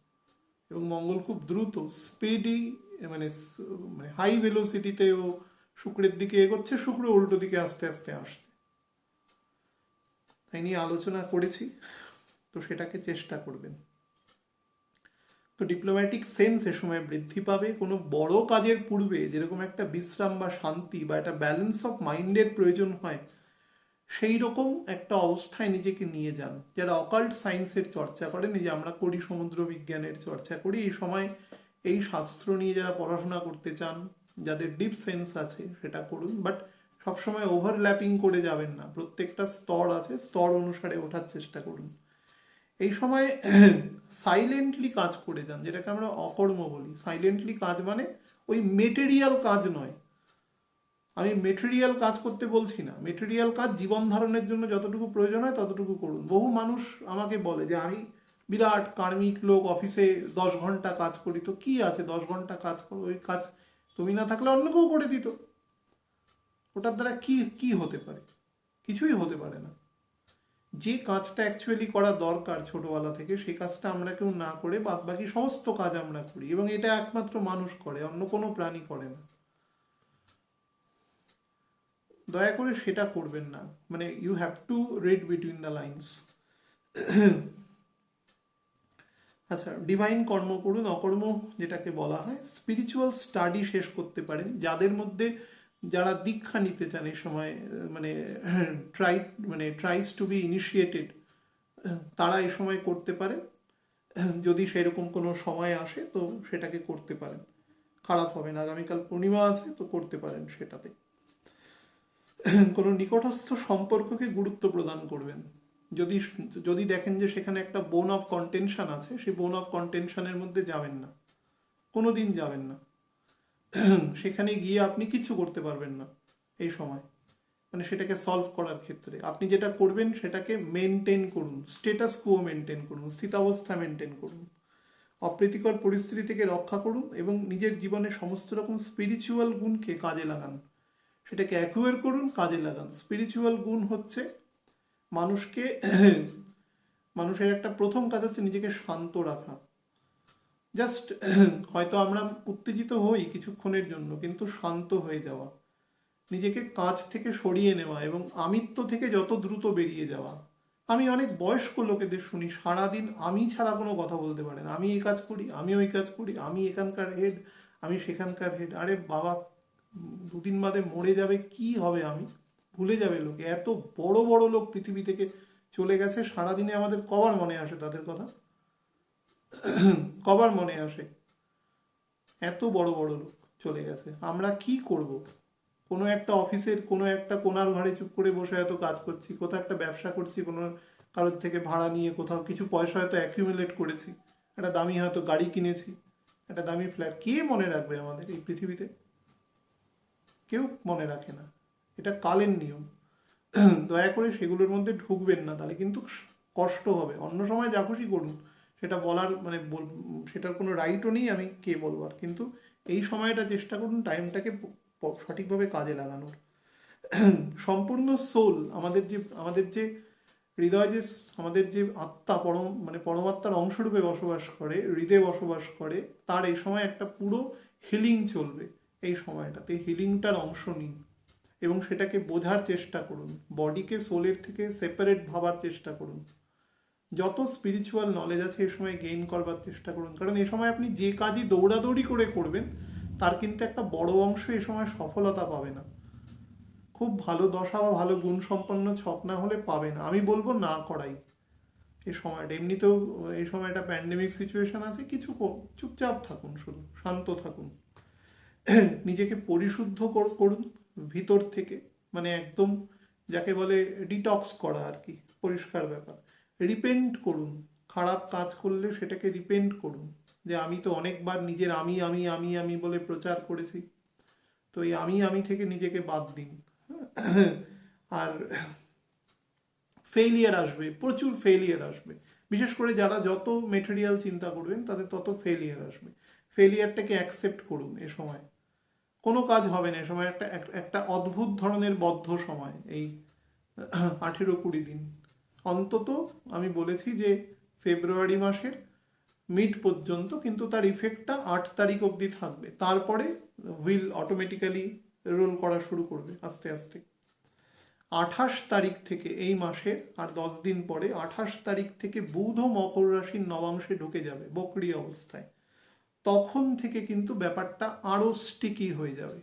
এবং মঙ্গল খুব দ্রুত স্পিডি, মানে মানে হাই ভেলোসিটিতেও শুক্রের দিকে এগোচ্ছে, শুক্র উল্টো দিকে আস্তে আস্তে আসছে। তাই নিয়ে আলোচনা করেছি, তো সেটাকে চেষ্টা করবেন। তো ডিপ্লোম্যাটিক সেন্স এ সময় বৃদ্ধি পাবে। কোনো বড় কাজের পূর্বে যেরকম একটা বিশ্রাম বা শান্তি বা একটা ব্যালেন্স অফ মাইন্ডের প্রয়োজন হয়, সেই রকম একটা অবস্থায় নিজেকে নিয়ে যান। যারা অকাল্ট সায়েন্সের চর্চা করেন, এই যে আমরা করি, সমুদ্র বিজ্ঞানের চর্চা করি, এই সময় এই শাস্ত্র নিয়ে যারা পড়াশোনা করতে চান, যাদের ডিপ সেন্স আছে, সেটা করুন। বাট সবসময় ওভারল্যাপিং করে যাবেন না, প্রত্যেকটা স্তর আছে, স্তর অনুসারে ওঠার চেষ্টা করুন। এই সময় সাইলেন্টলি কাজ করে যান, যেটাকে আমরা অকর্ম বলি। সাইলেন্টলি কাজ মানে ওই মেটেরিয়াল কাজ নয়। আমি মেটেরিয়াল কাজ করতে বলছি না। মেটেরিয়াল কাজ জীবন ধারণের জন্য যতটুকু প্রয়োজন হয় ততটুকু করুন। বহু মানুষ আমাকে বলে যে আমি বিরাট কার্মিক লোক, অফিসে 10 ঘন্টা কাজ করি। তো কি আছে 10 ঘন্টা কাজ করো, ওই কাজ তুমি না থাকলে অন্য কেউ করে দিত। ওটার দ্বারা কি কি হতে পারে? কিছুই হতে পারে না। যে কাজটা অ্যাকচুয়ালি করা দরকার ছোটবেলা থেকে, সেই কাজটা আমরা কেউ না করে বাদ বাকি সমস্ত কাজ আমরা করি, এবং এটা একমাত্র মানুষ করে, অন্য কোনো প্রাণী করে না। দয়া করে সেটা করবেন না। মানে you have to read between the lines. আচ্ছা, ডিভাইন কর্ম করুন, অকর্ম যেটাকে বলা হয়। স্পিরিচুয়াল স্টাডি শেষ করতে পারেন। যাদের মধ্যে যারা দীক্ষা নিতে চান এই সময়, মানে ট্রাইস টু বি ইনিশিয়েটেড, তারা এই সময় করতে পারেন। যদি সেরকম কোনো সময় আসে তো সেটাকে করতে পারেন, খারাপ হবে না। আগামীকাল পূর্ণিমা আছে, তো করতে পারেন সেটাতে। কোনো নিকটস্থ সম্পর্ককে গুরুত্ব প্রদান করবেন। যদি যদি দেখেন যে সেখানে একটা বোন অফ কন্টেনশন আছে, সেই বোন অফ কন্টেনশনের মধ্যে যাবেন না, কোনো দিন যাবেন না। সেখানে গিয়ে আপনি কিছু করতে পারবেন না এই সময়। মানে সেটাকে সলভ করার ক্ষেত্রে আপনি যেটা করবেন, সেটাকে মেনটেন করুন, স্টেটাস কুও মেনটেন করুন, স্থিতাবস্থা মেনটেন করুন, অপ্রীতিকর পরিস্থিতি থেকে রক্ষা করুন, এবং নিজের জীবনে সমস্ত রকম স্পিরিচুয়াল গুণকে কাজে লাগান। সেটাকে অ্যাকুয়ার করুন, কাজে লাগান। স্পিরিচুয়াল গুণ হচ্ছে মানুষকে, মানুষের একটা প্রথম কাজ হচ্ছে নিজেকে শান্ত রাখা। জাস্ট হয়তো আমরা উত্তেজিত হই কিছুক্ষণের জন্য, কিন্তু শান্ত হয়ে যাওয়া, নিজেকে কাজ থেকে সরিয়ে নেওয়া এবং আমিত্ব থেকে যত দ্রুত বেরিয়ে যাওয়া। আমি অনেক বয়স্ক লোকেদের শুনি সারাদিন আমি ছাড়া কোনো কথা বলতে পারে না। আমি এই কাজ করি, আমি ওই কাজ করি, আমি এখানকার হেড, আমি সেখানকার হেড। আরে বাবা, দুদিন বাদে মরে যাবে, কি হবে? আমি ভুলে যাবে লোকে। এত বড় বড় লোক পৃথিবী থেকে চলে গেছে, সারাদিনে আমাদের কবার মনে আসে তাদের কথা? কবার মনে আসে? এত বড় বড় লোক চলে গেছে, আমরা কি করব? কোনো একটা অফিসের কোনো একটা কোনার ঘরে চুপ করে বসে হয়তো কাজ করছি, কোথাও একটা ব্যবসা করছি, কোনো কারোর থেকে ভাড়া নিয়ে, কোথাও কিছু পয়সা হয়তো অ্যাকিউমুলেট করেছি, একটা দামি হয়তো গাড়ি কিনেছি, একটা দামি ফ্ল্যাট। কে মনে রাখবে আমাদের এই পৃথিবীতে? কেউ মনে রাখে না। এটা কালের নিয়ম। দয়া করে সেগুলোর মধ্যে ঢুকবেন না, তাহলে কিন্তু কষ্ট হবে। অন্য সময় যা খুশি করুন, সেটা বলার মানে সেটার কোনো রাইটও নেই, আমি কে বলবার। কিন্তু এই সময়টা চেষ্টা করুন টাইমটাকে সঠিকভাবে কাজে লাগানোর। সম্পূর্ণ সোল, আমাদের যে হৃদয়, যে আমাদের যে আত্মা, মানে পরমাত্মার অংশরূপে বসবাস করে, হৃদয়ে বসবাস করে, তার এই সময় একটা পুরো হিলিং চলবে। এই সময়টাতে হিলিংটার অংশ নিন এবং সেটাকে বোঝার চেষ্টা করুন। বডিকে সোলের থেকে সেপারেট ভাবার চেষ্টা করুন। যত স্পিরিচুয়াল নলেজ আছে এই সময় গেইন করবার চেষ্টা করুন, কারণ এই সময় আপনি যে কাজই দৌড়াদৌড়ি করে করবেন তার কিন্তু একটা বড় অংশ এই সময় সফলতা পাবে না। খুব ভালো দশা বা ভালো গুণ সম্পন্ন ছক না হলে পাবে না। আমি বলবো না করাই এই সময়টা। এমনিতেও এই সময়টা প্যান্ডেমিক সিচুয়েশন আছে, কিছু চুপচাপ থাকুন, শুধু শান্ত থাকুন, নিজেকে পরিশুদ্ধ করুন ভিতর থেকে, মানে একদম যাকে বলে ডিটক্স করা আর কি, পরিষ্কার ব্যাপার। রিপেন্ট করুন, খারাপ কাজ করলে সেটাকে রিপেন্ট করুন, যে আমি তো অনেকবার নিজের আমি আমি আমি আমি বলে প্রচার করেছি, তো এই আমি থেকে নিজেকে বাদ দিন। আর ফেইলিয়ার আসবে, প্রচুর ফেইলিয়ার আসবে, বিশেষ করে যারা যত মেটেরিয়াল চিন্তা করবেন তাদের তত ফেইলিয়ার আসবে। ফেইলিয়ারটাকে অ্যাকসেপ্ট করুন। এ সময় কোনো কাজ হবে না, এ সময় একটা একটা অদ্ভুত ধরনের বদ্ধ সময় এই 18-20 দিন অন্তত। আমি বলেছি যে ফেব্রুয়ারি মাসের মিড পর্যন্ত, কিন্তু তার ইফেক্টটা 8 তারিখ অবধি থাকবে, তারপরে হুইল অটোমেটিক্যালি রোল করা শুরু করবে আস্তে আস্তে। 28 তারিখ থেকে, এই মাসের আর 10 দিন পরে 28 তারিখ থেকে বুধ মকর রাশির নবাংশে ঢুকে যাবে বকরি অবস্থায়। তখন থেকে কিন্তু ব্যাপারটা আরও স্টিকি হয়ে যাবে।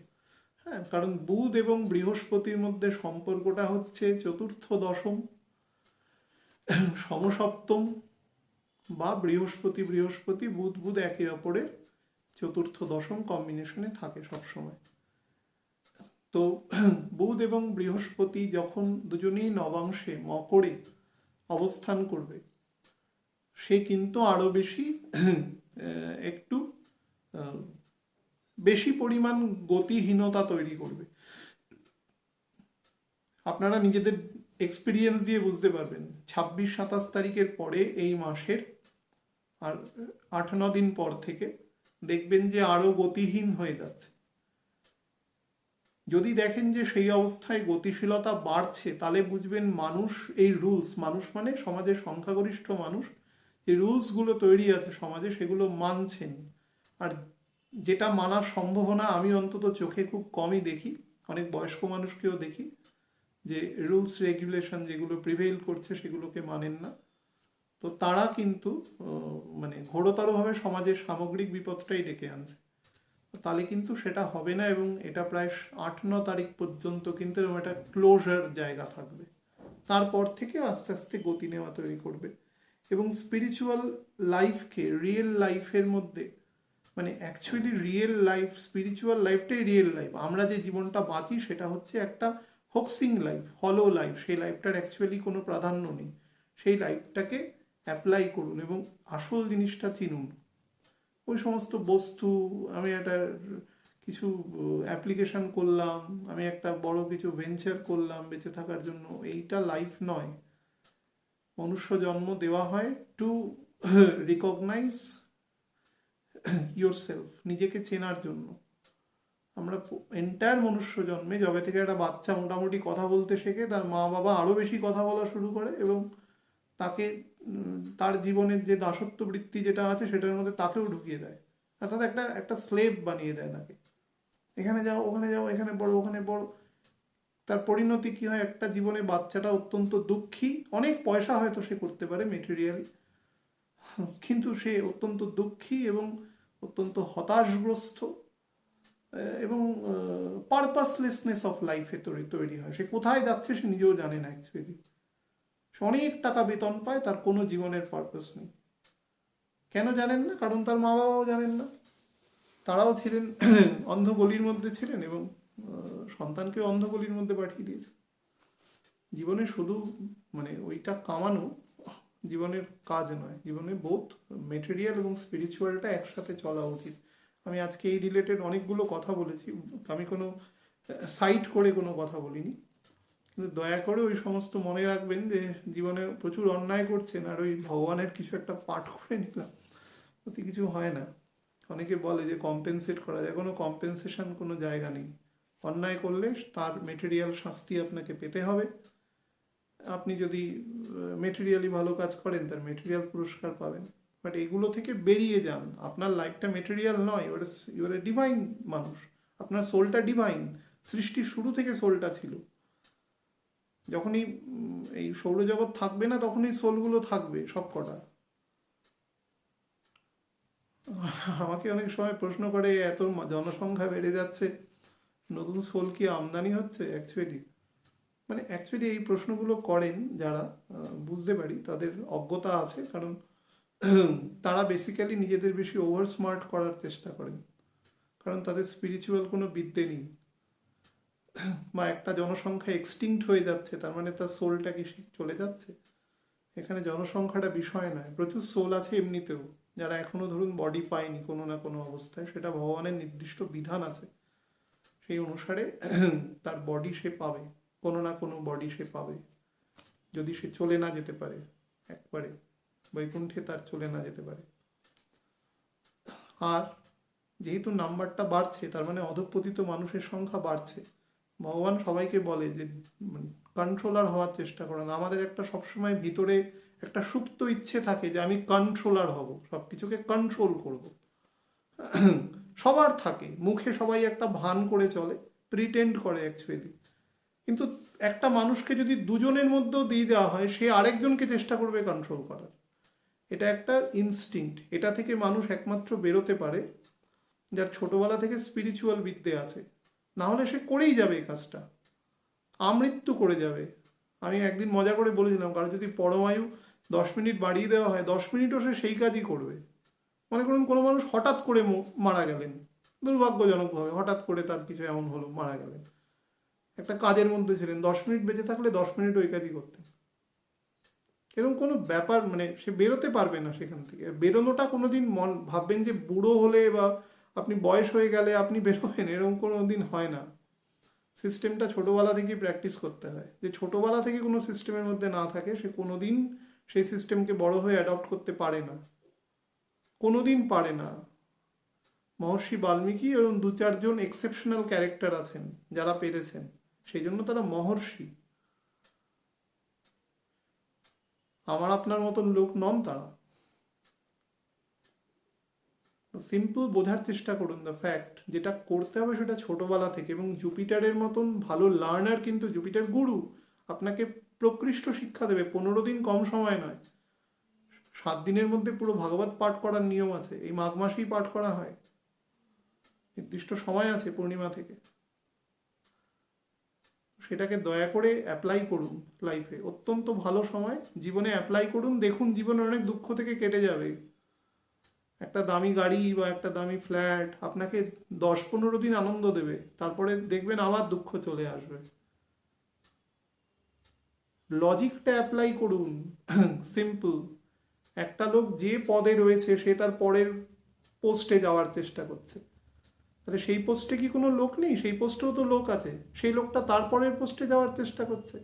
হ্যাঁ, কারণ বুধ এবং বৃহস্পতির মধ্যে সম্পর্কটা হচ্ছে চতুর্থ দশম সমসপ্তম, বা বৃহস্পতি বৃহস্পতি বুধ বুধ একে অপরের চতুর্থ দশম কম্বিনেশনে থাকে সবসময়। তো বুধ এবং বৃহস্পতি যখন দুজনেই নবাংশে মকরে অবস্থান করবে, সে কিন্তু আরও বেশি একটু বেশি পরিমাণ গতিহীনতা তৈরি করবে। আপনারা নিজেদের এক্সপিরিয়েন্স দিয়ে বুঝতে পারবেন 26-27 তারিখের পরে এই মাসের আর 8-9 দিন পর থেকে দেখবেন যে আরও গতিহীন হয়ে যাচ্ছে। যদি দেখেন যে সেই অবস্থায় গতিশীলতা বাড়ছে, তাহলে বুঝবেন মানুষ এই রুলস, মানুষ মানে সমাজের সংখ্যাগরিষ্ঠ মানুষ, এই রুলসগুলো তৈরি আছে সমাজে সেগুলো মানছেন। আর যেটা মানার সম্ভাবনা আমি অন্তত চোখে খুব কমই দেখি, অনেক বয়স্ক মানুষকেও দেখি যে রুলস রেগুলেশন যেগুলো প্রিভেইল করছে সেগুলোকে মানেন না। তো তারা কিন্তু মানে ঘোরতরভাবে সমাজের সামগ্রিক বিপদটাই ডেকে আনছে। তাহলে কিন্তু সেটা হবে না, এবং এটা প্রায় 8-9 তারিখ পর্যন্ত কিন্তু এরকম একটা ক্লোজার জায়গা থাকবে। তারপর থেকে আস্তে আস্তে গতি নেওয়া তৈরি করবে, এবং স্পিরিচুয়াল লাইফকে রিয়েল লাইফের মধ্যে, মানে অ্যাকচুয়ালি রিয়েল লাইফ, স্পিরিচুয়াল লাইফটাই রিয়েল লাইফ। আমরা যে জীবনটা বাঁচি সেটা হচ্ছে একটা হোক্সিং লাইফ, হলো লাইফ। সেই লাইফটার অ্যাকচুয়ালি কোনো প্রাধান্য নেই। সেই লাইফটাকে অ্যাপ্লাই করুন এবং আসল জিনিসটা চিনুন। ওই সমস্ত বস্তু, আমি একটা কিছু অ্যাপ্লিকেশন করলাম, আমি একটা বড় কিছু ভেঞ্চার করলাম বেঁচে থাকার জন্য, এইটা লাইফ নয়। মনুষ্য জন্ম দেওয়া হয় টু রিকগনাইজ ইয়োরসেলফ, নিজেকে চেনার জন্য। আমরা এন্টায়ার মনুষ্য জন্মে, যবে থেকে একটা বাচ্চা মোটামুটি কথা বলতে শেখে, তার মা বাবা আরও বেশি কথা বলা শুরু করে এবং তাকে তার জীবনের যে দাসত্ব বৃত্তি যেটা আছে সেটার মধ্যে তাকেও ঢুকিয়ে দেয়, অর্থাৎ একটা একটা স্লেভ বানিয়ে দেয় তাকে। এখানে যাও, ওখানে যাও, এখানে বড়, ওখানে বড়। তার পরিণতি কী হয়? একটা জীবনে বাচ্চাটা অত্যন্ত দুঃখী, অনেক পয়সা হয়তো সে করতে পারে মেটেরিয়ালি, কিন্তু সে অত্যন্ত দুঃখী এবং অত্যন্ত হতাশগ্রস্ত, এবং পারপাসলেসনেস অফ লাইফে তৈরি হয়। সে কোথায় যাচ্ছে সে নিজেও জানে না অ্যাকচুয়ালি। সে অনেক টাকা বেতন পায়, তার কোনো জীবনের পারপাস নেই। কেন জানেন না? কারণ তার মা বাবাও জানেন না। তারাও ছিলেন অন্ধগলির মধ্যে ছিলেন, এবং সন্তানকেও অন্ধগলির মধ্যে পাঠিয়ে দিয়েছে। জীবনে শুধু মানে ওইটা কামানো জীবনের কাজ নয়, জীবনে বোথ মেটেরিয়াল এবং স্পিরিচুয়ালটা একসাথে চলা উচিত। আমি আজকে এই রিলেটেড অনেকগুলো কথা বলেছি, আমি কোনো সাইট করে কোনো কথা বলিনি, কিন্তু দয়া করে ওই সমস্ত মনে রাখবেন যে জীবনে প্রচুর অন্যায় করছেন, আর ওই ভগবানের কিছু একটা পাঠ করে নিলাম, ওতে কিছু হয় না। অনেকে বলে যে কম্পেনসেট করা যায়, কোনো কম্পেনসেশন কোনো জায়গা নেই। অন্যায় করলে তার মেটেরিয়াল শাস্তি আপনাকে পেতে হবে। আপনি যদি মেটেরিয়ালি ভালো কাজ করেন তার মেটেরিয়াল পুরস্কার পাবেন। বাট এগুলো থেকে বেরিয়ে যান। আপনার লাইফটা মেটেরিয়াল নয়, ইউর এ ডিভাইন মানুষ। আপনার সোলটা ডিভাইন, সৃষ্টির শুরু থেকে সোলটা ছিল। যখনই এই সৌরজগৎ থাকবে না তখনই সোলগুলো থাকবে সব কটা। আমাকে অনেক সময় প্রশ্ন করে এত জনসংখ্যা বেড়ে যাচ্ছে, নতুন সোল কি আমদানি হচ্ছে? অ্যাকচুয়ালি এই প্রশ্নগুলো করেন যারা, বুঝতে পারি তাদের অজ্ঞতা আছে, কারণ তারা বেসিক্যালি নিজেদের বেশি ওভার স্মার্ট করার চেষ্টা করেন, কারণ তাদের স্পিরিচুয়াল কোনো বিদ্যে নেই। বা একটা জনসংখ্যা এক্সটিংক্ট হয়ে যাচ্ছে তার মানে তার সোলটা কি চলে যাচ্ছে? এখানে জনসংখ্যাটা বিষয় নয়, প্রচুর সোল আছে এমনিতেও, যারা এখনো ধরুন বডি পায়নি কোনো না কোনো অবস্থায়, সেটা ভগবানের নির্দিষ্ট বিধান আছে, সেই অনুসারে তার বডি সে পাবে, কোনো না কোনো বডি সে পাবে, যদি সে চলে না যেতে পারে একবারে বৈকুণ্ঠে, তার চলে না যেতে পারে। আর যেহেতু নাম্বারটা বাড়ছে তার মানে অধঃপতিত মানুষের সংখ্যা বাড়ছে। ভগবান সবাইকে বলে যে কন্ট্রোলার হওয়ার চেষ্টা করেন। আমাদের একটা সবসময় ভিতরে একটা সুপ্ত ইচ্ছে থাকে যে আমি কন্ট্রোলার হব, সব কিছুকে কন্ট্রোল করব। সবার থাকে, মুখে সবাই একটা ভান করে চলে, প্রিটেন্ড করে অ্যাকচুয়ালি। কিন্তু একটা মানুষকে যদি দুজনের মধ্যেও দিয়ে দেওয়া হয়, সে আরেকজনকে চেষ্টা করবে কন্ট্রোল করার। এটা একটা ইনস্টিংক্ট, এটা থেকে মানুষ একমাত্র বেরোতে পারে যার ছোটবেলা থেকে স্পিরিচুয়াল বিদ্যে আছে, না হলে সে করেই যাবে এই কাজটা, আমৃত্যু করে যাবে। আমি একদিন মজা করে বলেছিলাম, কারো যদি পরমায়ু 10 মিনিট বাড়িয়ে দেওয়া হয়, 10 মিনিটও সে সেই কাজই করবে। মনে করুন কোনো মানুষ হঠাৎ করে মারা গেলেন, দুর্ভাগ্যজনকভাবে হঠাৎ করে তার কিছু এমন হলো, মারা গেলেন, একটা কাজের মধ্যে ছিলেন, 10 মিনিট বেঁচে থাকলে 10 মিনিট ওই কাজই করতেন। এরকম কোনো ব্যাপার, সে বেরোতে পারবে না সেখান থেকে। বেরোনোটা কোনোদিন ভাববেন যে বুড়ো হলে বা আপনি বয়স হয়ে গেলে আপনি বেরোবেন, এরকম কোনো দিন হয় না। সিস্টেমটা ছোটোবেলা থেকেই প্র্যাকটিস করতে হয়, যে ছোটোবেলা থেকে কোনো সিস্টেমের মধ্যে না থাকে সে কোনো দিন সেই সিস্টেমকে বড় হয়ে অ্যাডপ্ট করতে পারে না, কোনো দিন পারে না। মহর্ষি বাল্মীকি এবং 2-4 জন এক্সেপশনাল ক্যারেক্টার আছেন যারা পেরেছেন, সেই জন্য তারা মহর্ষি। আমার আপনার মতন লোক নন তারা। সিম্পল বোঝার চেষ্টা করুন দ্য ফ্যাক্ট, যেটা করতে হবে সেটা ছোটোবেলা থেকে। এবং জুপিটারের মতন ভালো লার্নার, কিন্তু জুপিটার গুরু আপনাকে প্রকৃষ্ট শিক্ষা দেবে। 15 দিন কম সময় নয়, 7 দিনের মধ্যে পুরো ভাগবত পাঠ করার নিয়ম আছে, এই মাঘ মাসেই পাঠ করা হয়, নির্দিষ্ট সময় আছে পূর্ণিমা থেকে। সেটাকে দয়া করে অ্যাপ্লাই করুন লাইফে, অত্যন্ত ভালো সময়, জীবনে অ্যাপ্লাই করুন, দেখুন জীবনের অনেক দুঃখ থেকে কেটে যাবে। একটা দামি গাড়ি বা একটা দামি ফ্ল্যাট আপনাকে 10-15 দিন আনন্দ দেবে, তারপরে দেখবেন আবার দুঃখ চলে আসবে। লজিকটা অ্যাপ্লাই করুন। সিম্পল। একটা লোক যে পদে রয়েছে সে তার পরের পোস্টে যাওয়ার চেষ্টা করছে, তাহলে সেই পোস্টে কি কোনো লোক নেই? সেই পোস্টেও তো লোক আছে, সেই লোকটা তারপরের পোস্টে যাওয়ার চেষ্টা করছে।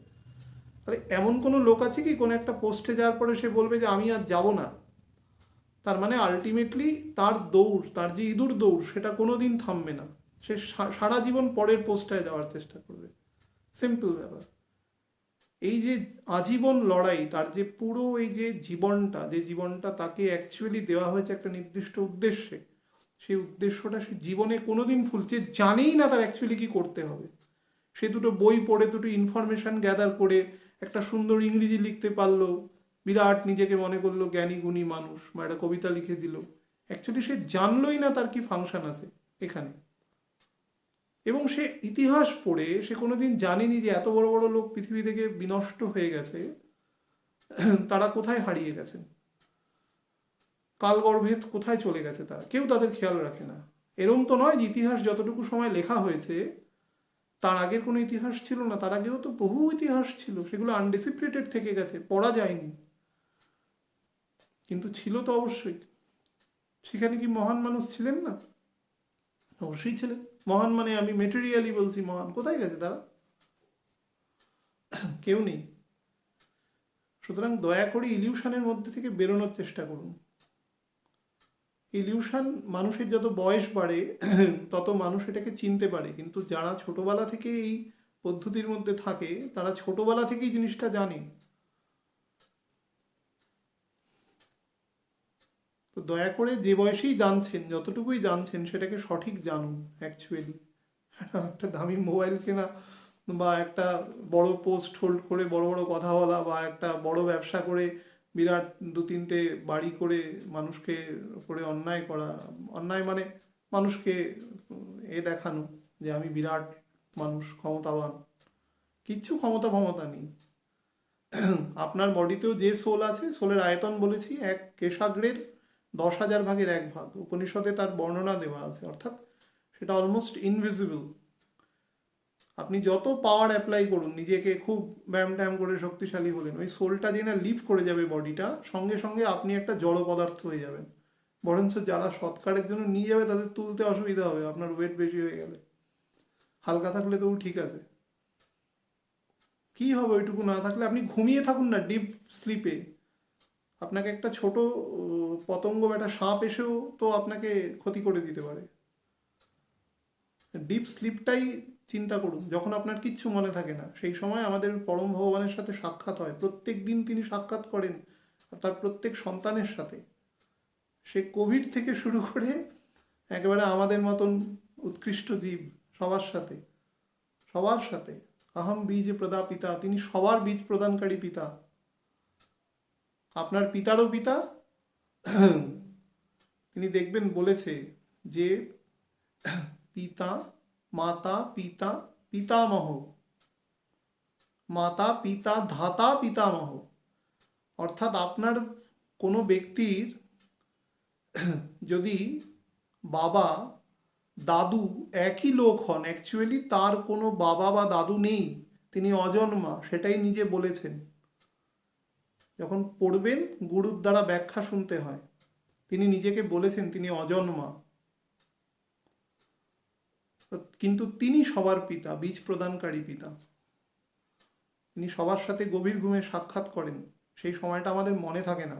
তাহলে এমন কোনো লোক আছে কি কোনো একটা পোস্টে যাওয়ার পরে সে বলবে যে আমি আর যাব না? তার মানে আলটিমেটলি তার দৌড়, তার যে ইঁদুর দৌড়, সেটা কোনো দিন থামবে না। সে সারা জীবন পরের পোস্টে যাওয়ার চেষ্টা করবে। সিম্পল ব্যাপার। এই যে আজীবন লড়াই, তার যে পুরো এই যে জীবনটা তাকে অ্যাকচুয়ালি দেওয়া হয়েছে একটা নির্দিষ্ট উদ্দেশ্যে, সেই উদ্দেশ্যটা সে জীবনে কোনোদিন ভুলছে জানেই না তার অ্যাকচুয়ালি কি করতে হবে। সে দুটো বই পড়ে, দুটো ইনফরমেশন গ্যাদার করে একটা সুন্দর ইংরেজি লিখতে পারলো, বিরাট নিজেকে মনে করলো জ্ঞানী গুণী মানুষ, বা একটা কবিতা লিখে দিল। অ্যাকচুয়ালি সে জানলোই না তার কি ফাংশন আছে এখানে। এবং সে ইতিহাস পড়ে সে কোনোদিন জানেনি যে এত বড় বড় লোক পৃথিবী থেকে বিনষ্ট হয়ে গেছে, তারা কোথায় হারিয়ে গেছেন, কালগর্ভে কোথায় চলে গেছে, তারা কেউ তাদের খেয়াল রাখে না। এরম তো নয় যে ইতিহাস যতটুকু সময় লেখা হয়েছে তার আগের কোনো ইতিহাস ছিল না, তার আগেও তো বহু ইতিহাস ছিল, সেগুলো আনডিসিপ্রেটেড থেকে গেছে, পড়া যায়নি, কিন্তু ছিল তো অবশ্যই। সেখানে কি মহান মানুষ ছিলেন না? অবশ্যই ছিলেন। মহান মানে আমি মেটেরিয়ালি বলছি, মহান কোথায় গেছে তারা? কেউ নেই। সুতরাং দয়া করে ইলিউশনের মধ্যে থেকে বেরোনোর চেষ্টা করুন। ইলিউশন, মানুষের যত বয়স বাড়ে তত মানুষ এটাকে চিনতে পারে, কিন্তু যারা ছোটবেলা থেকে এই পদ্ধতির মধ্যে থাকে তারা ছোটবেলা থেকেই জিনিসটা জানে। তো দয়া করে যে বয়সেই জানছেন, যতটুকুই জানছেন সেটাকে সঠিক জানুন। অ্যাকচুয়ালি একটা দামি মোবাইল কেনা বা একটা বড় পোস্ট হোল্ড করে বড় বড় কথা বলা, বা একটা বড় ব্যবসা করে বিরাট 2-3টে বাড়ি করে মানুষকে করে অন্যায় করা, অন্যায় মানে মানুষকে দেখানো যে আমি বিরাট মানুষ, ক্ষমতাবান। কিচ্ছু ক্ষমতা নেই। আপনার বডিতেও যে সোল আছে, সোলের আয়তন বলেছি 1 কেশাগ্রের 10,000 ভাগের 1 ভাগ, উপনিষদে তার বর্ণনা দেওয়া আছে, অর্থাৎ সেটা অলমোস্ট ইনভিজিবল। আপনি যত পাওয়ার অ্যাপ্লাই করুন, নিজেকে খুব ব্যায়াম ট্যাম করে শক্তিশালী হলেন, ওই সোলটা যে না লিভ করে যাবে বডিটা, সঙ্গে সঙ্গে আপনি একটা জড় পদার্থ হয়ে যাবেন। বরঞ্চ যারা সৎকারের জন্য নিয়ে যাবে তাদের তুলতে অসুবিধা হবে, আপনার ওয়েট বেশি হয়ে গেলে। হালকা থাকলে তবু ঠিক আছে, কি হবে ওইটুকু না থাকলে? আপনি ঘুমিয়ে থাকুন না ডিপ স্লিপে, আপনাকে একটা ছোট পতঙ্গ বা একটা সাপ এসেও তো আপনাকে ক্ষতি করে দিতে পারে। ডিপ স্লিপটাই চিন্তা করুন, যখন আপনার কিচ্ছু মনে থাকে না, সেই সময় আমাদের পরম ভগবানের সাথে সাক্ষাৎ হয়। প্রত্যেক দিন তিনি সাক্ষাৎ করেন তার প্রত্যেক সন্তানের সাথে, সে কোভিড থেকে শুরু করে একেবারে আমাদের মতন উৎকৃষ্ট জীব সবার সাথে, সবার সাথে। আহম বীজ প্রদা পিতা, তিনি সবার বীজ প্রদানকারী পিতা, আপনার পিতারও পিতা। তিনি দেখবেন বলেছে যে পিতা, মাতা, পিতা, পিতামহ, মাতা, পিতা, ধাতা, পিতামহ। অর্থাৎ আপনার কোনো ব্যক্তির যদি বাবা দাদু একই লোক হন, অ্যাকচুয়ালি তার কোনো বাবা বা দাদু নেই, তিনি অজন্মা, সেটাই নিজে বলেছেন। যখন পড়বেন গুরুর দ্বারা ব্যাখ্যা শুনতে হয়, তিনি নিজেকে বলেছেন তিনি অজন্মা, কিন্তু তিনি সবার পিতা, বীজ প্রদানকারী পিতা। তিনি সবার সাথে গভীর ঘুমে সাক্ষাৎ করেন, সেই সময়টা আমাদের মনে থাকে না।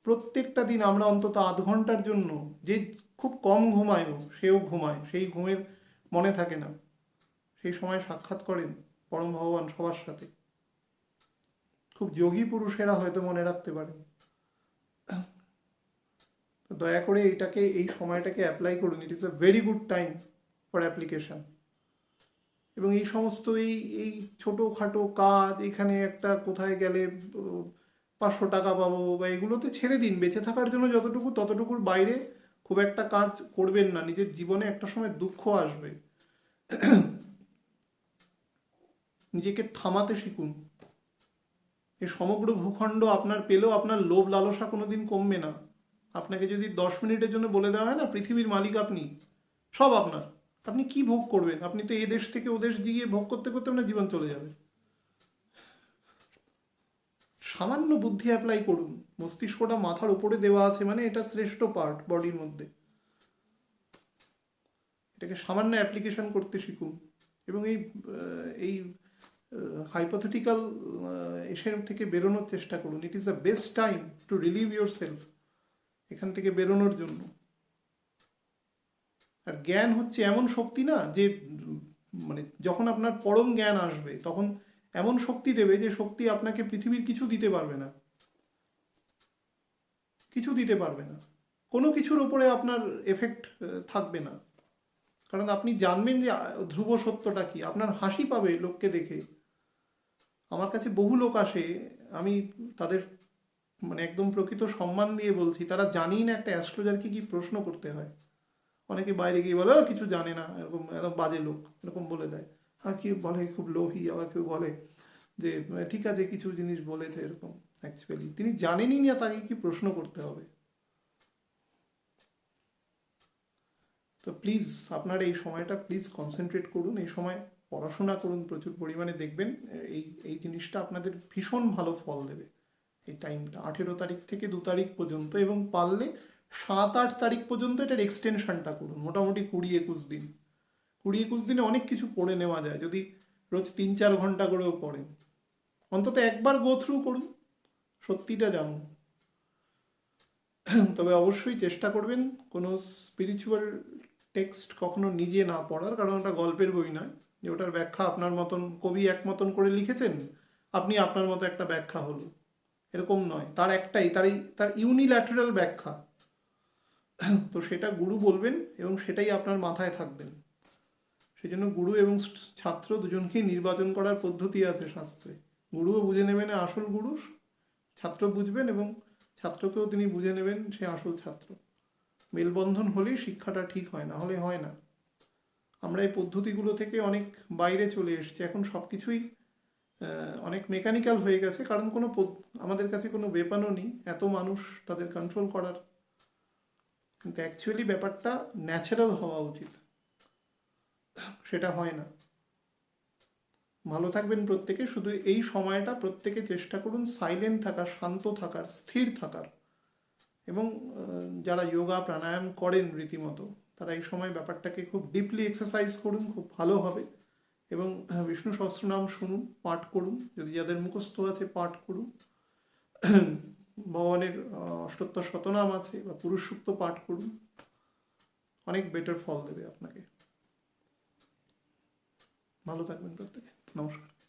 প্রত্যেকটা দিন আমরা অন্তত 8 ঘন্টার জন্য, যে খুব কম ঘুমায়ও সেও ঘুমায়, সেই ঘুমের মনে থাকে না, সেই সময় সাক্ষাৎ করেন পরম ভগবান সবার সাথে। খুব যোগী পুরুষেরা হয়তো মনে রাখতে পারেন। তো দয়া করে এই সময়টাকে অ্যাপ্লাই করুন। It is a very good time for application. এবং এই সমস্ত এই ছোটোখাটো কাজ, এখানে একটা কোথায় গেলে 500 টাকা পাবো বা এগুলোতে ছেড়ে দিন। বেঁচে থাকার জন্য যতটুকু ততটুকুর বাইরে খুব একটা কাজ করবেন না। নিজের জীবনে একটা সময় দুঃখ আসবে, নিজেকে থামাতে শিখুন। এই সমগ্র ভূখণ্ড আপনার পেলেও আপনার লোভ লালসা কোনোদিন কমবে না। আপনাকে যদি 10 মিনিটের জন্য বলে দেওয়া হয় না পৃথিবীর মালিক আপনি, সব আপনার, আপনি কি ভোগ করবেন? আপনি তো এ দেশ থেকে ও দেশ গিয়ে ভোগ করতে করতে আপনার জীবন চলে যাবে। সামান্য বুদ্ধি অ্যাপ্লাই করুন। মস্তিষ্কটা মাথার উপরে দেওয়া আছে মানে এটা শ্রেষ্ঠ পার্ট বডির মধ্যে, এটাকে সামান্য অ্যাপ্লিকেশন করতে শিখুন। এবং এই হাইপোথেটিক্যাল এসের থেকে বেরোনোর চেষ্টা করুন। It is the best time to relieve yourself, এখান থেকে বেরোনোর জন্য। আর জ্ঞান হচ্ছে এমন শক্তি না যে মানে যখন আপনার পরম জ্ঞান আসবে তখন এমন শক্তি দেবে যে শক্তি আপনাকে পৃথিবীর কিছু দিতে পারবে না, কিছু দিতে পারবে না, কোনো কিছুর ওপরে আপনার এফেক্ট থাকবে না। কারণ আপনি জানবেন যে ধ্রুব সত্যটা কি। আপনার হাসি পাবে লোককে দেখে। আমার কাছে বহু লোক আসে, আমি তাদের মানে একদম প্রকৃত সম্মান দিয়ে বলছি, তারা জানেই না একটা অ্যাস্ট্রোলজারকে কি প্রশ্ন করতে হয়। অনেকে বাইরে গিয়ে বলে কিছু জানে না, এরকম এরকম বাজে লোক এরকম বলে দেয়। আর কি বলে খুব লোভী, আবার কেউ বলে যে ঠিক আছে কিছু জিনিস বলেছে এরকম। অ্যাকচুয়ালি তিনি জানেনই না তাকে কি প্রশ্ন করতে হবে। তো প্লিজ আপনার এই সময়টা প্লিজ কনসেন্ট্রেট করুন, এই সময় পড়াশোনা করুন প্রচুর পরিমাণে। দেখবেন এই জিনিসটা আপনাদের ভীষণ ভালো ফল দেবে। এই টাইমটা 18 তারিখ থেকে 2 তারিখ পর্যন্ত, এবং পারলে 7-8 তারিখ পর্যন্ত এটার এক্সটেনশনটা করুন। মোটামুটি 20-21 দিন। 20-21 দিনে অনেক কিছু পড়ে নেওয়া যায় যদি রোজ 3-4 ঘন্টা করেও পড়েন। অন্তত একবার গো থ্রু করুন, সত্যিটা জানুন। তবে অবশ্যই চেষ্টা করবেন কোনো স্পিরিচুয়াল টেক্সট কখনো নিজে না পড়ার, কারণ ওটা গল্পের বই নয় যে ওটার ব্যাখ্যা আপনার মতন কবি এক মতন করে লিখেছেন, আপনি আপনার মতো একটা ব্যাখ্যা হলো, এরকম নয়। তার একটাই, তার ইউনিল্যাটারাল ব্যাখ্যা। তো সেটা গুরু বলবেন এবং সেটাই আপনার মাথায় থাকবেন। সেই জন্য গুরু এবং ছাত্র দুজনকেই নির্বাচন করার পদ্ধতি আছে শাস্ত্রে। গুরুও বুঝে নেবেন আসল গুরু, ছাত্র বুঝবেন এবং ছাত্রকেও তিনি বুঝে নেবেন সে আসল ছাত্র। মেলবন্ধন হলেই শিক্ষাটা ঠিক হয়, না হলে হয় না। আমরা এই পদ্ধতিগুলো থেকে অনেক বাইরে চলে এসেছি, এখন সব কিছুই অনেক মেকানিক্যাল হয়ে গেছে, কারণ কোনো আমাদের কাছে কোনো ওয়েপনও নেই এত মানুষ তাদের কন্ট্রোল করার। কিন্তু অ্যাকচুয়ালি ব্যাপারটা ন্যাচারাল হওয়া উচিত, সেটা হয় না। ভালো থাকবেন প্রত্যেকে। শুধু এই সময়টা প্রত্যেকে চেষ্টা করুন সাইলেন্ট থাকার, শান্ত থাকার, স্থির থাকার। এবং যারা যোগা প্রাণায়াম করেন রীতিমতো, তারা এই সময় ব্যাপারটাকে খুব ডিপলি এক্সারসাইজ করুন, খুব ভালো হবে। এবং বিষ্ণু সহস্রনাম শুনুন, পাঠ করুন, যদি যাদের মুখস্থ আছে পাঠ করুন। ভগবানের অষ্টোত্তর শতনাম আছে বা পুরুষ সূক্ত পাঠ করুন, অনেক বেটার ফল দেবে আপনাকে। ভালো থাকবেন প্রত্যেকে। নমস্কার।